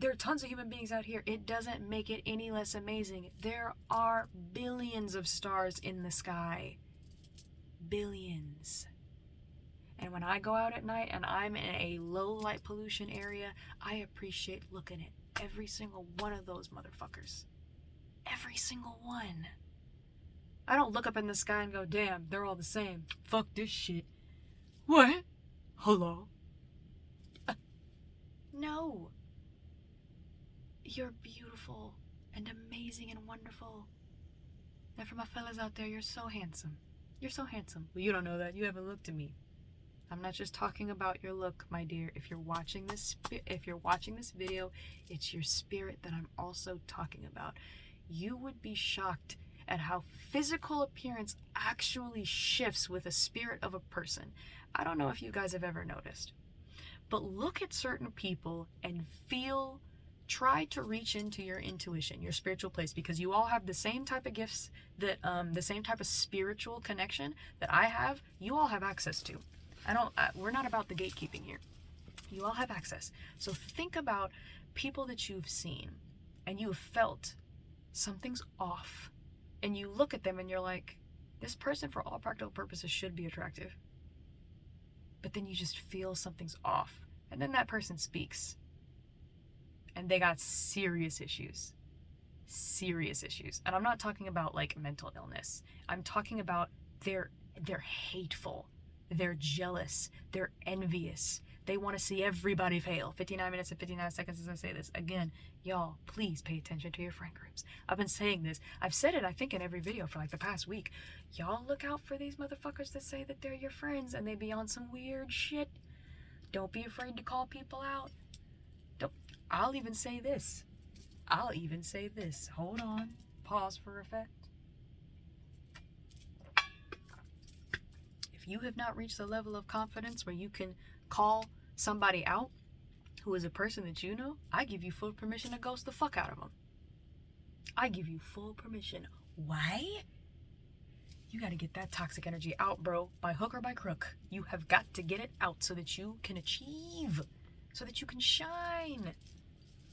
there are tons of human beings out here. It doesn't make it any less amazing. There are billions of stars in the sky. Billions. And when I go out at night and I'm in a low light pollution area, I appreciate looking at every single one of those motherfuckers. Every single one. I don't look up in the sky and go, damn, they're all the same. Fuck this shit. What? Hello? No. You're beautiful and amazing and wonderful. And for my fellas out there, you're so handsome. You're so handsome. Well, you don't know that. You haven't looked at me. I'm not just talking about your look, my dear. If you're watching this video, it's your spirit that I'm also talking about. You would be shocked at how physical appearance actually shifts with the spirit of a person. I don't know if you guys have ever noticed, But look at certain people and try to reach into your intuition, your spiritual place, because you all have the same type of gifts that, the same type of spiritual connection that I have, you all have access to. We're not about the gatekeeping here. You all have access. So think about people that you've seen and you have felt something's off. And you look at them and you're like, this person for all practical purposes should be attractive. But then you just feel something's off. And then that person speaks. And they got serious issues. Serious issues. And I'm not talking about like mental illness. I'm talking about they're hateful. They're jealous. They're envious. They want to see everybody fail. 59 minutes and 59 seconds as I say this. Again, y'all, please pay attention to your friend groups. I've been saying this. I've said it, I think, in every video for like the past week. Y'all look out for these motherfuckers that say that they're your friends and they be on some weird shit. Don't be afraid to call people out. I'll even say this. Hold on. Pause for effect. If you have not reached the level of confidence where you can call somebody out who is a person that you know, I give you full permission to ghost the fuck out of them. I give you full permission. Why? You got to get that toxic energy out, bro, by hook or by crook. You have got to get it out so that you can achieve, so that you can shine.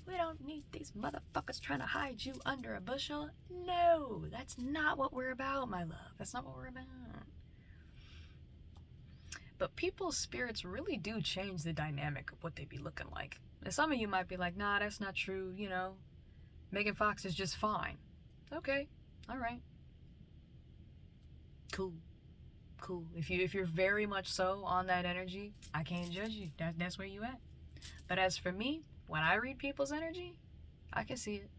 We don't need these motherfuckers trying to hide you under a bushel. No, that's not what we're about, my love. That's not what we're about. But people's spirits really do change the dynamic of what they be looking like. And some of you might be like, nah, that's not true, you know. Megan Fox is just fine. Okay, all right. Cool. If you're very much so on that energy, I can't judge you. That's where you at. But as for me, when I read people's energy, I can see it.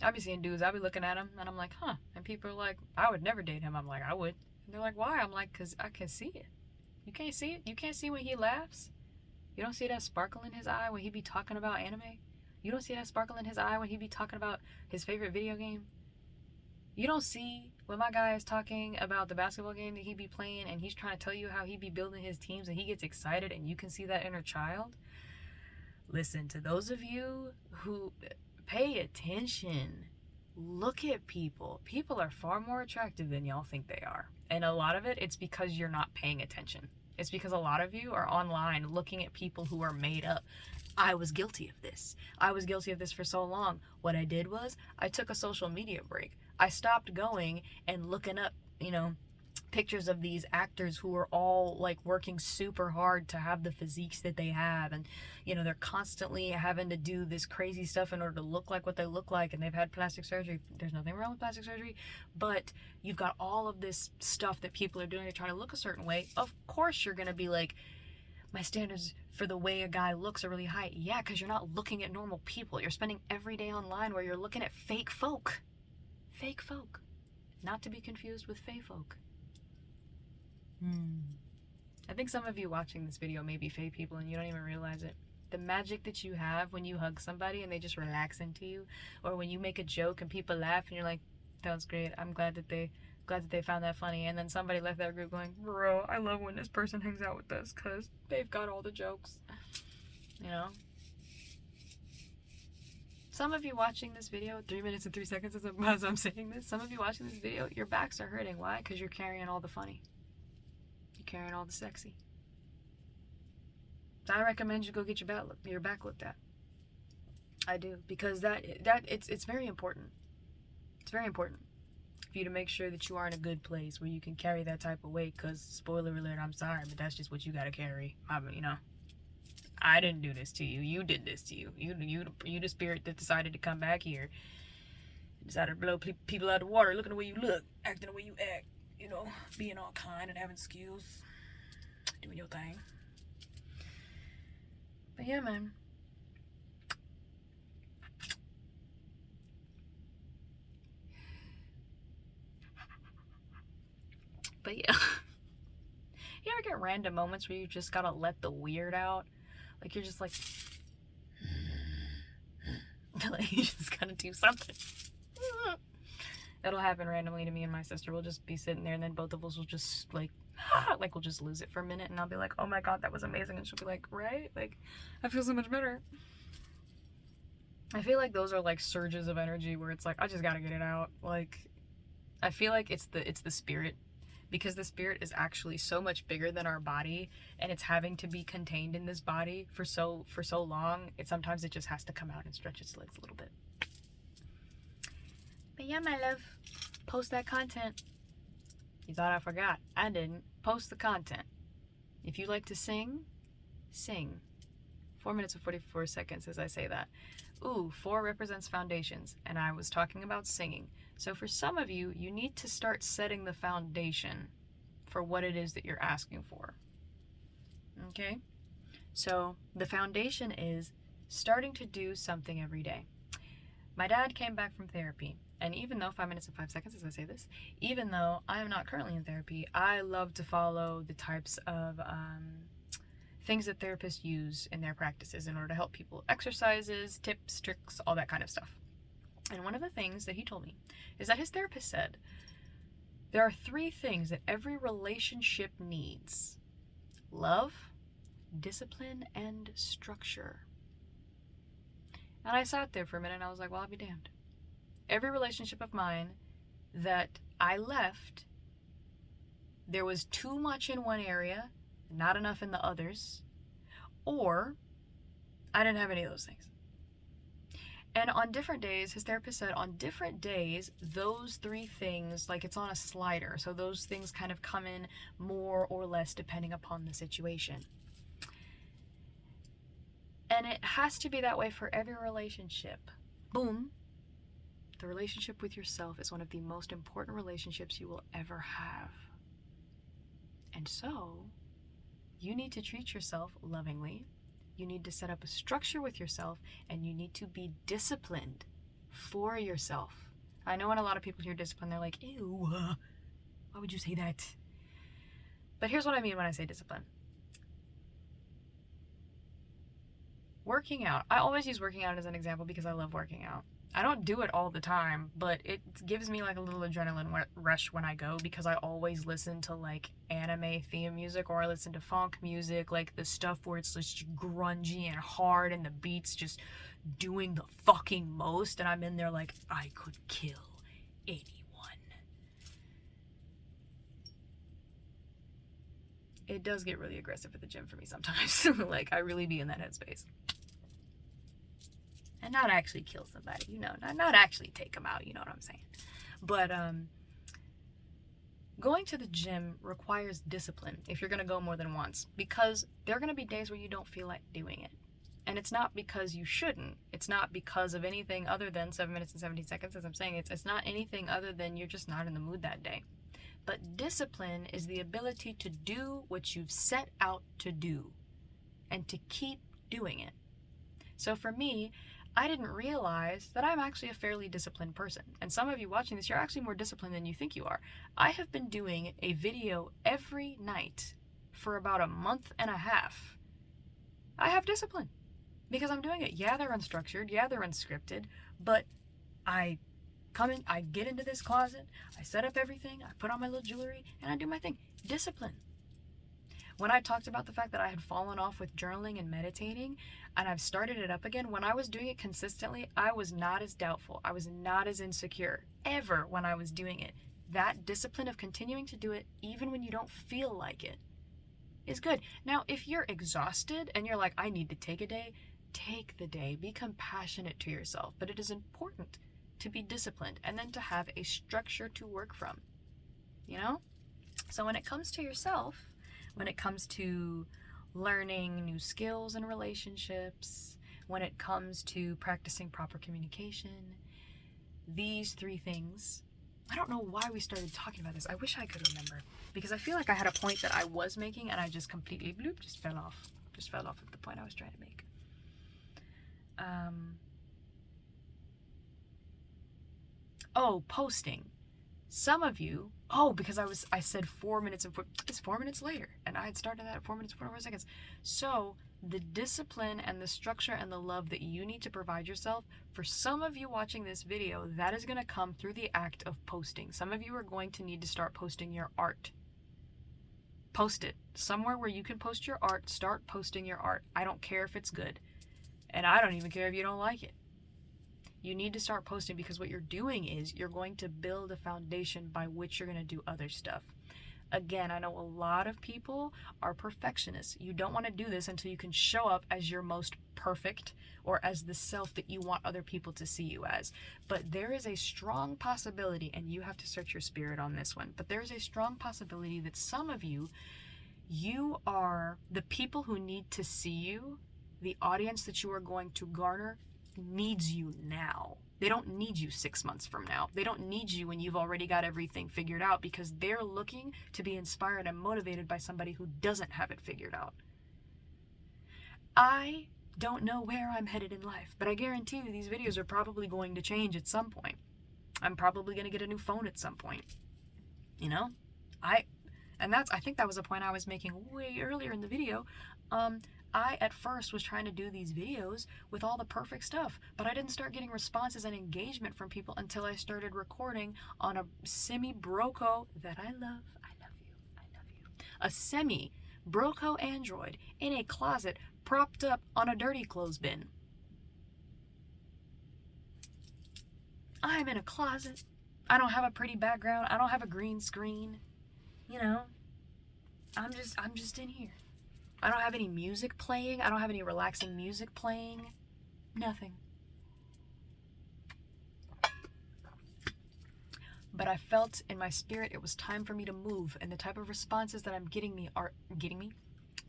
I be seeing dudes, I be looking at them, and I'm like, huh. And people are like, I would never date him. I'm like, I would. And they're like, why? I'm like, because I can see it. You can't see it? You can't see when he laughs? You don't see that sparkle in his eye when he be talking about anime? You don't see that sparkle in his eye when he be talking about his favorite video game? You don't see when my guy is talking about the basketball game that he be playing and he's trying to tell you how he be building his teams and he gets excited and you can see that inner child? Listen, to those of you who pay attention, look at people. People are far more attractive than y'all think they are. And a lot of it's because you're not paying attention. It's because a lot of you are online looking at people who are made up. I was guilty of this. I was guilty of this for so long. What I did was I took a social media break. I stopped going and looking up, pictures of these actors who are all like working super hard to have the physiques that they have, and they're constantly having to do this crazy stuff in order to look like what they look like, and they've had plastic surgery. There's nothing wrong with plastic surgery, but you've got all of this stuff that people are doing to try to look a certain way. Of course you're gonna be like, my standards for the way a guy looks are really high. Yeah, because you're not looking at normal people. You're spending every day online where you're looking at fake folk. Fake folk, not to be confused with fey folk. I think some of you watching this video may be fae people and you don't even realize it. The magic that you have when you hug somebody and they just relax into you, or when you make a joke and people laugh and you're like, that was great, I'm glad that they found that funny, and then somebody left that group going, bro, I love when this person hangs out with us because they've got all the jokes. Some of you watching this video, 3 minutes and 3 seconds as I'm saying this, some of you watching this video, your backs are hurting. Why? Because you're carrying all the funny. You're carrying all the sexy. So I recommend you go get your back looked at. I do, because it's very important. It's very important for you to make sure that you are in a good place where you can carry that type of weight. Because spoiler alert, I'm sorry, but that's just what you gotta carry. I didn't do this to you. You did this to you. You the spirit that decided to come back here. Decided to blow people out of the water, looking the way you look, acting the way you act. Being all kind and having skills, doing your thing. But yeah, man. But yeah. You ever get random moments where you just gotta let the weird out? Like you're just like you just gotta do something. It'll happen randomly to me and my sister. We'll just be sitting there and then both of us will just like we'll just lose it for a minute and I'll be like, oh my god, that was amazing. And she'll be like, right? Like, I feel so much better. I feel like those are like surges of energy where it's like, I just gotta get it out. Like, I feel like it's the spirit, because the spirit is actually so much bigger than our body, and it's having to be contained in this body for so long. Sometimes it just has to come out and stretch its legs a little bit. But yeah, my love, post that content. You thought I forgot? I didn't. Post the content. If you like to sing, sing. 4 minutes and 44 seconds as I say that. Ooh, 4 represents foundations, and I was talking about singing. So for some of you, you need to start setting the foundation for what it is that you're asking for. Okay? So the foundation is starting to do something every day. My dad came back from therapy, and even though 5 minutes and 5 seconds as I say this, even though I am not currently in therapy, I love to follow the types of things that therapists use in their practices in order to help people. Exercises, tips, tricks, all that kind of stuff. And one of the things that he told me is that his therapist said, there are 3 things that every relationship needs: love, discipline, and structure. And I sat there for a minute and I was like, well, I'll be damned. Every relationship of mine that I left, there was too much in one area, not enough in the others, or I didn't have any of those things. And on different days, his therapist said, on different days, those 3 things, like it's on a slider, so those things kind of come in more or less depending upon the situation. And it has to be that way for every relationship. Boom. The relationship with yourself is one of the most important relationships you will ever have. And so, you need to treat yourself lovingly. You need to set up a structure with yourself, and you need to be disciplined for yourself. I know when a lot of people hear discipline, they're like, ew, why would you say that? But here's what I mean when I say discipline. Working out. I always use working out as an example because I love working out. I don't do it all the time, but it gives me like a little adrenaline rush when I go, because I always listen to like anime theme music, or I listen to funk music, like the stuff where it's just grungy and hard and the beats just doing the fucking most, and I'm in there like, I could kill anyone. It does get really aggressive at the gym for me sometimes. Like, I really be in that headspace. And not actually kill somebody, you know, not actually take them out, you know what I'm saying. But going to the gym requires discipline if you're going to go more than once, because there are going to be days where you don't feel like doing it. And it's not because you shouldn't. It's not because of anything other than 7 minutes and 17 seconds, as I'm saying. It's not anything other than you're just not in the mood that day. But discipline is the ability to do what you've set out to do and to keep doing it. So for me, I didn't realize that I'm actually a fairly disciplined person. And some of you watching this, you're actually more disciplined than you think you are. I have been doing a video every night for about a month and a half. I have discipline because I'm doing it. Yeah, they're unstructured. Yeah, they're unscripted. But I come in, I get into this closet, I set up everything, I put on my little jewelry, and I do my thing. Discipline. When I talked about the fact that I had fallen off with journaling and meditating, and I've started it up again, when I was doing it consistently, I was not as doubtful. I was not as insecure ever when I was doing it. That discipline of continuing to do it, even when you don't feel like it, is good. Now, if you're exhausted and you're like, I need to take a day, take the day. Be compassionate to yourself. But it is important to be disciplined and then to have a structure to work from. You know? So when it comes to yourself, when it comes to learning new skills in relationships, when it comes to practicing proper communication, these 3 things, I don't know why we started talking about this. I wish I could remember, because I feel like I had a point that I was making and I just completely just fell off at the point I was trying to make. Posting. Some of you, because I said 4 minutes and it's 4 minutes later, and I had started that at 4 minutes and 44 seconds. So the discipline and the structure and the love that you need to provide yourself, for some of you watching this video, that is going to come through the act of posting. Some of you are going to need to start posting your art. Post it somewhere where you can post your art. Start posting your art. I don't care if it's good, and I don't even care if you don't like it. You need to start posting, because what you're doing is you're going to build a foundation by which you're going to do other stuff. Again, I know a lot of people are perfectionists. You don't want to do this until you can show up as your most perfect, or as the self that you want other people to see you as. But there is a strong possibility, and you have to search your spirit on this one, but there's a strong possibility that some of you are the people who need to see you. The audience that you are going to garner needs you now. They don't need you 6 months from now. They don't need you when you've already got everything figured out, because they're looking to be inspired and motivated by somebody who doesn't have it figured out. I don't know where I'm headed in life, but I guarantee you these videos are probably going to change at some point. I'm probably going to get a new phone at some point. You know? I think that was a point I was making way earlier in the video. I at first was trying to do these videos with all the perfect stuff, but I didn't start getting responses and engagement from people until I started recording on a semi-broco that I love. I love you. A semi-broco Android in a closet propped up on a dirty clothes bin. I'm in a closet. I don't have a pretty background. I don't have a green screen. You know, I'm just in here. I don't have any music playing. I don't have any relaxing music playing. Nothing. But I felt in my spirit it was time for me to move, and the type of responses that I'm getting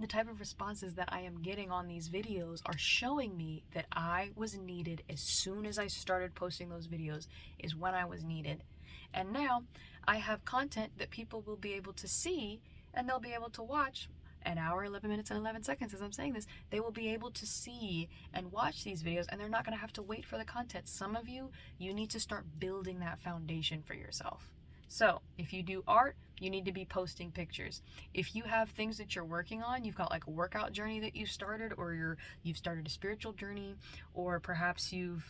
the type of responses that I am getting on these videos are showing me that I was needed. As soon as I started posting those videos is when I was needed. And now I have content that people will be able to see, and they'll be able to watch. An hour, 11 minutes, and 11 seconds as I'm saying this, they will be able to see and watch these videos, and they're not going to have to wait for the content. Some of you need to start building that foundation for yourself. So if you do art, you need to be posting pictures. If you have things that you're working on, you've got like a workout journey that you've started, or you've started a spiritual journey, or perhaps you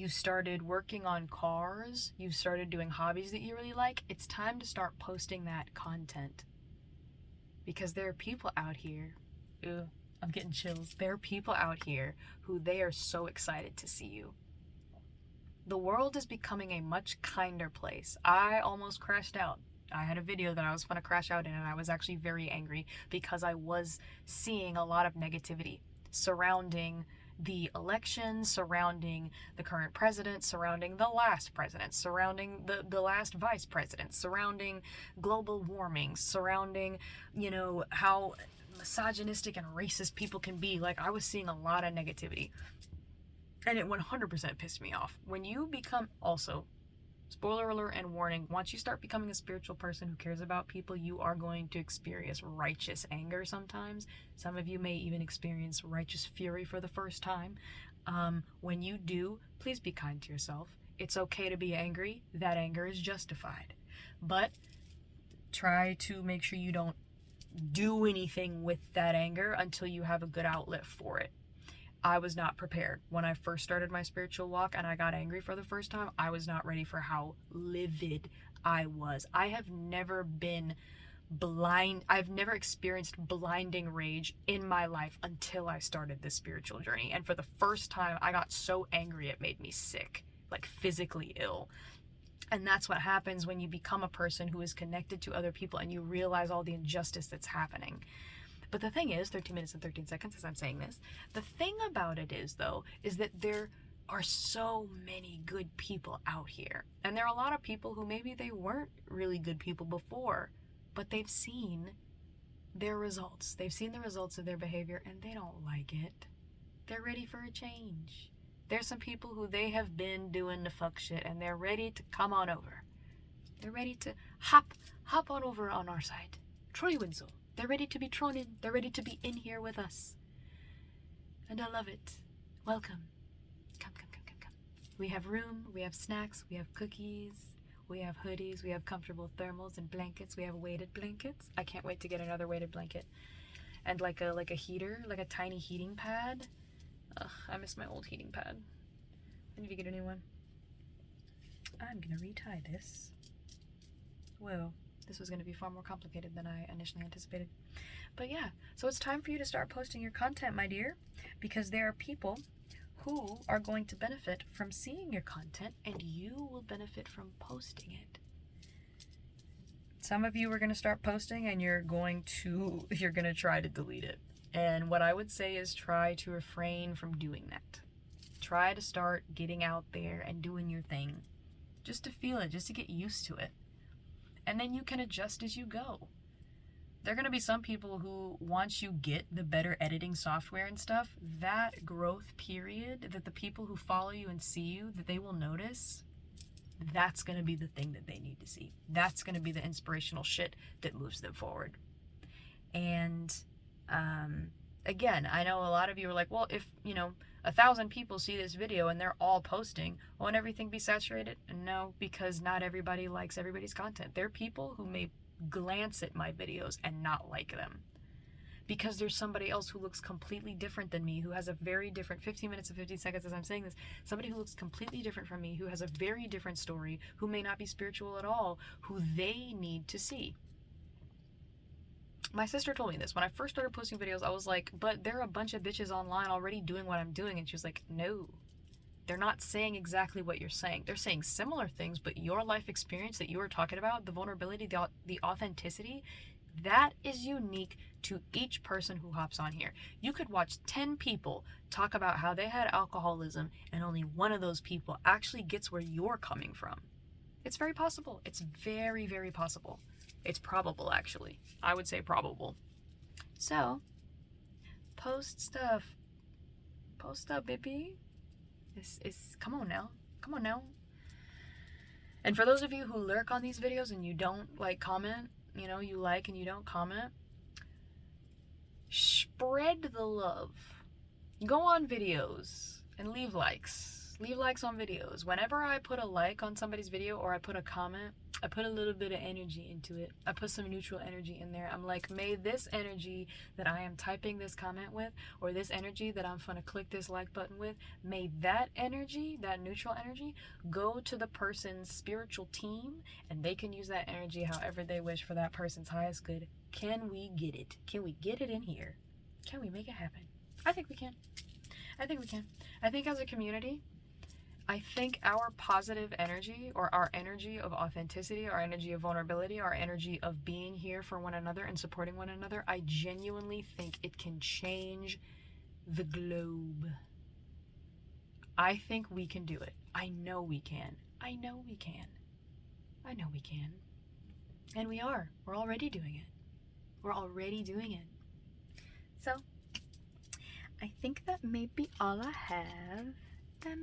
started working on cars, you've started doing hobbies that you really like, it's time to start posting that content. Because there are people out here, I'm getting chills. There are people out here who they are so excited to see you. The world is becoming a much kinder place. I almost crashed out. I had a video that I was going to crash out in, and I was actually very angry because I was seeing a lot of negativity surrounding the election, surrounding the current president, surrounding the last president, surrounding the last vice president, surrounding global warming, surrounding, how misogynistic and racist people can be. Like, I was seeing a lot of negativity, and it 100% pissed me off. When you become, also, spoiler alert and warning, once you start becoming a spiritual person who cares about people, you are going to experience righteous anger sometimes. Some of you may even experience righteous fury for the first time. When you do, please be kind to yourself. It's okay to be angry. That anger is justified. But try to make sure you don't do anything with that anger until you have a good outlet for it. I was not prepared. When I first started my spiritual walk and I got angry for the first time, I was not ready for how livid I was. I have never been I've never experienced blinding rage in my life until I started this spiritual journey. And for the first time, I got so angry it made me sick, like physically ill. And that's what happens when you become a person who is connected to other people and you realize all the injustice that's happening. But the thing is, 13 minutes and 13 seconds as I'm saying this, the thing about it is, though, is that there are so many good people out here. And there are a lot of people who maybe they weren't really good people before, but they've seen their results. They've seen the results of their behavior and they don't like it. They're ready for a change. There's some people who they have been doing the fuck shit and they're ready to come on over. They're ready to hop on over on our side. Troy Winslow. They're ready to be thrown in. They're ready to be in here with us. And I love it. Welcome. Come. We have room. We have snacks. We have cookies. We have hoodies, we have comfortable thermals and blankets, we have weighted blankets. I can't wait to get another weighted blanket. And like a heater, like a tiny heating pad. Ugh, I miss my old heating pad. I need to get a new one. I'm gonna retie this. Whoa, this was gonna be far more complicated than I initially anticipated. But yeah, so it's time for you to start posting your content, my dear, because there are people who are going to benefit from seeing your content, and you will benefit from posting it. Some of you are going to start posting and you're going to try to delete it. And what I would say is try to refrain from doing that. Try to start getting out there and doing your thing, just to feel it, just to get used to it. And then you can adjust as you go. There are going to be some people who, once you get the better editing software and stuff, that growth period that the people who follow you and see you, that they will notice, that's going to be the thing that they need to see. That's going to be the inspirational shit that moves them forward. And again, I know a lot of you are like, well, if, 1,000 people see this video and they're all posting, won't everything be saturated? No, because not everybody likes everybody's content. There are people who may glance at my videos and not like them because there's somebody else who looks completely different than me, who has a very different 15 minutes and 15 seconds as I'm saying this, somebody who looks completely different from me, who has a very different story, who may not be spiritual at all, who they need to see. My sister told me this when I first started posting videos. I was like, but there are a bunch of bitches online already doing what I'm doing. And she was like, no, they're not saying exactly what you're saying. They're saying similar things, but your life experience that you were talking about, the vulnerability, the authenticity, that is unique to each person who hops on here. You could watch 10 people talk about how they had alcoholism and only one of those people actually gets where you're coming from. It's very possible. It's very, very possible. It's probable, actually. I would say probable. So, post stuff. Post stuff, baby. Come on now. And for those of you who lurk on these videos and you don't comment, you like and you don't comment, spread the love. Go on videos and leave likes. Leave likes on videos. Whenever I put a like on somebody's video or I put a comment, I put a little bit of energy into it. I put some neutral energy in there. I'm like, may this energy that I am typing this comment with, or this energy that I'm gonna click this like button with, may that energy, that neutral energy, go to the person's spiritual team, and they can use that energy however they wish for that person's highest good. Can we get it? Can we get it in here? Can we make it happen? I think we can. I think as a community, I think our positive energy, or our energy of authenticity, our energy of vulnerability, our energy of being here for one another and supporting one another, I genuinely think it can change the globe. I think we can do it. I know we can. And we are. We're already doing it. So, I think that may be all I have. I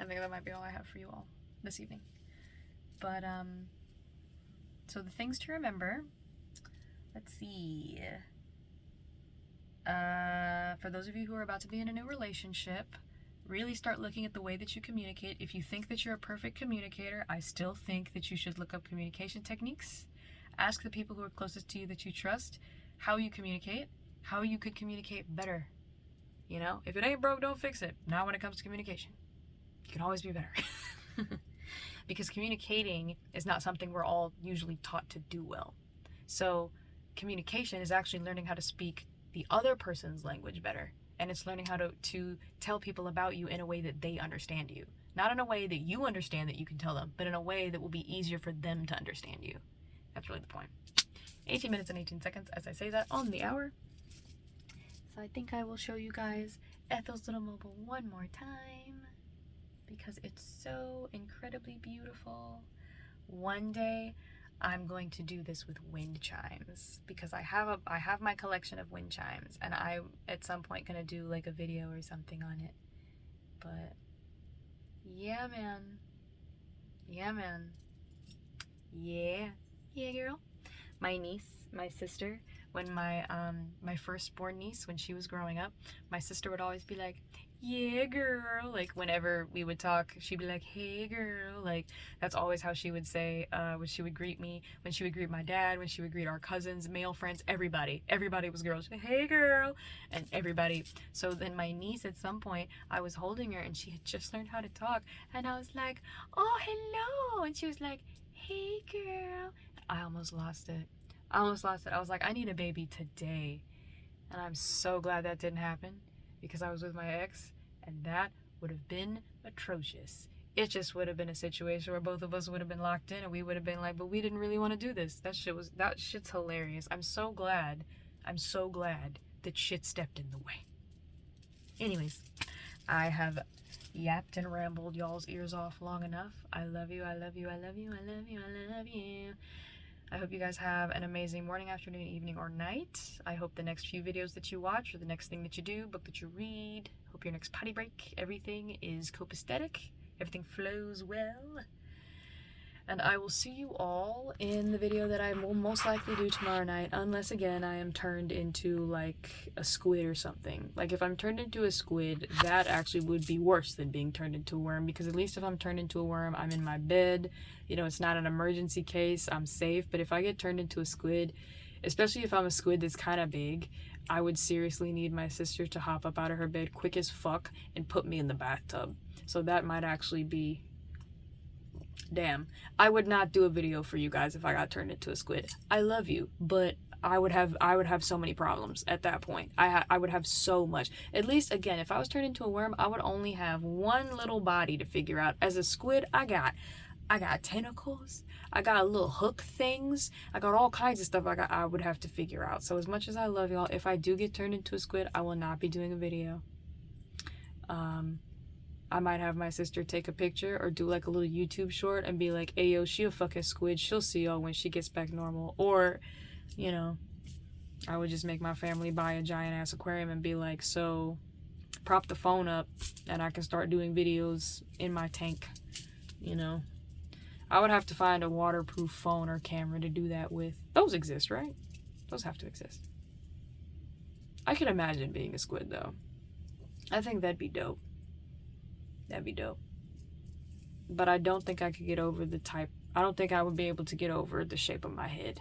think that might be all I have for you all this evening. But, so the things to remember, let's see. For those of you who are about to be in a new relationship, really start looking at the way that you communicate. If you think that you're a perfect communicator, I still think that you should look up communication techniques. Ask the people who are closest to you that you trust how you communicate, how you could communicate better. If it ain't broke, don't fix it. Not when it comes to communication. You can always be better. Because communicating is not something we're all usually taught to do well. So communication is actually learning how to speak the other person's language better. And it's learning how to tell people about you in a way that they understand you. Not in a way that you understand that you can tell them, but in a way that will be easier for them to understand you. That's really the point. 18 minutes and 18 seconds as I say that on the hour. So I think I will show you guys Ethel's little mobile one more time because it's so incredibly beautiful. One day I'm going to do this with wind chimes because I have my collection of wind chimes, and I at some point gonna do like a video or something on it. But yeah, man. Yeah, girl. My niece, my sister, when my firstborn niece, when she was growing up, my sister would always be like, yeah girl, like whenever we would talk, she'd be like, hey girl, like that's always how she would say when she would greet me, when she would greet my dad, when she would greet our cousins, male friends, everybody was girls. Hey girl. And everybody. So then my niece, at some point, I was holding her and she had just learned how to talk, and I was like, oh hello, and she was like, hey girl. I almost lost it. I was like, I need a baby today. And I'm so glad that didn't happen, because I was with my ex, and that would have been atrocious. It just would have been a situation where both of us would have been locked in, and we would have been like, but we didn't really want to do this. That shit's hilarious. I'm so glad that shit stepped in the way. Anyways, I have yapped and rambled y'all's ears off long enough. I love you, I love you, I love you, I love you, I love you. I hope you guys have an amazing morning, afternoon, evening, or night. I hope the next few videos that you watch, or the next thing that you do, book that you read, hope your next potty break, everything is copacetic, everything flows well. And I will see you all in the video that I will most likely do tomorrow night, unless again I am turned into like a squid or something. Like if I'm turned into a squid, that actually would be worse than being turned into a worm, because at least if I'm turned into a worm, I'm in my bed, you know, it's not an emergency case, I'm safe. But if I get turned into a squid, especially if I'm a squid that's kind of big, I would seriously need my sister to hop up out of her bed quick as fuck and put me in the bathtub. So that might actually be... Damn, I would not do a video for you guys if I got turned into a squid. I love you, but I would have so many problems at that point. I would have so much. At least, again, if I was turned into a worm, I would only have one little body to figure out. As a squid, I got tentacles, I got little hook things, I got all kinds of stuff I would have to figure out. So as much as I love y'all, if I do get turned into a squid, I will not be doing a video. I might have my sister take a picture or do like a little YouTube short and be like, ayo, she a fucking squid, she'll see y'all when she gets back normal. Or, you know, I would just make my family buy a giant ass aquarium and be like, so prop the phone up and I can start doing videos in my tank, you know. I would have to find a waterproof phone or camera to do that with. Those exist, right? Those have to exist. I could imagine being a squid though. I think that'd be dope. That'd be dope. But I don't think I could get over I don't think I would be able to get over the shape of my head.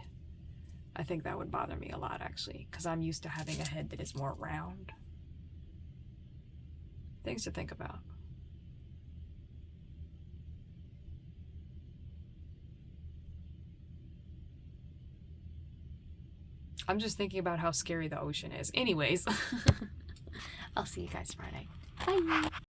I think that would bother me a lot, actually, because I'm used to having a head that is more round. Things to think about. I'm just thinking about how scary the ocean is. Anyways, I'll see you guys Friday. Bye.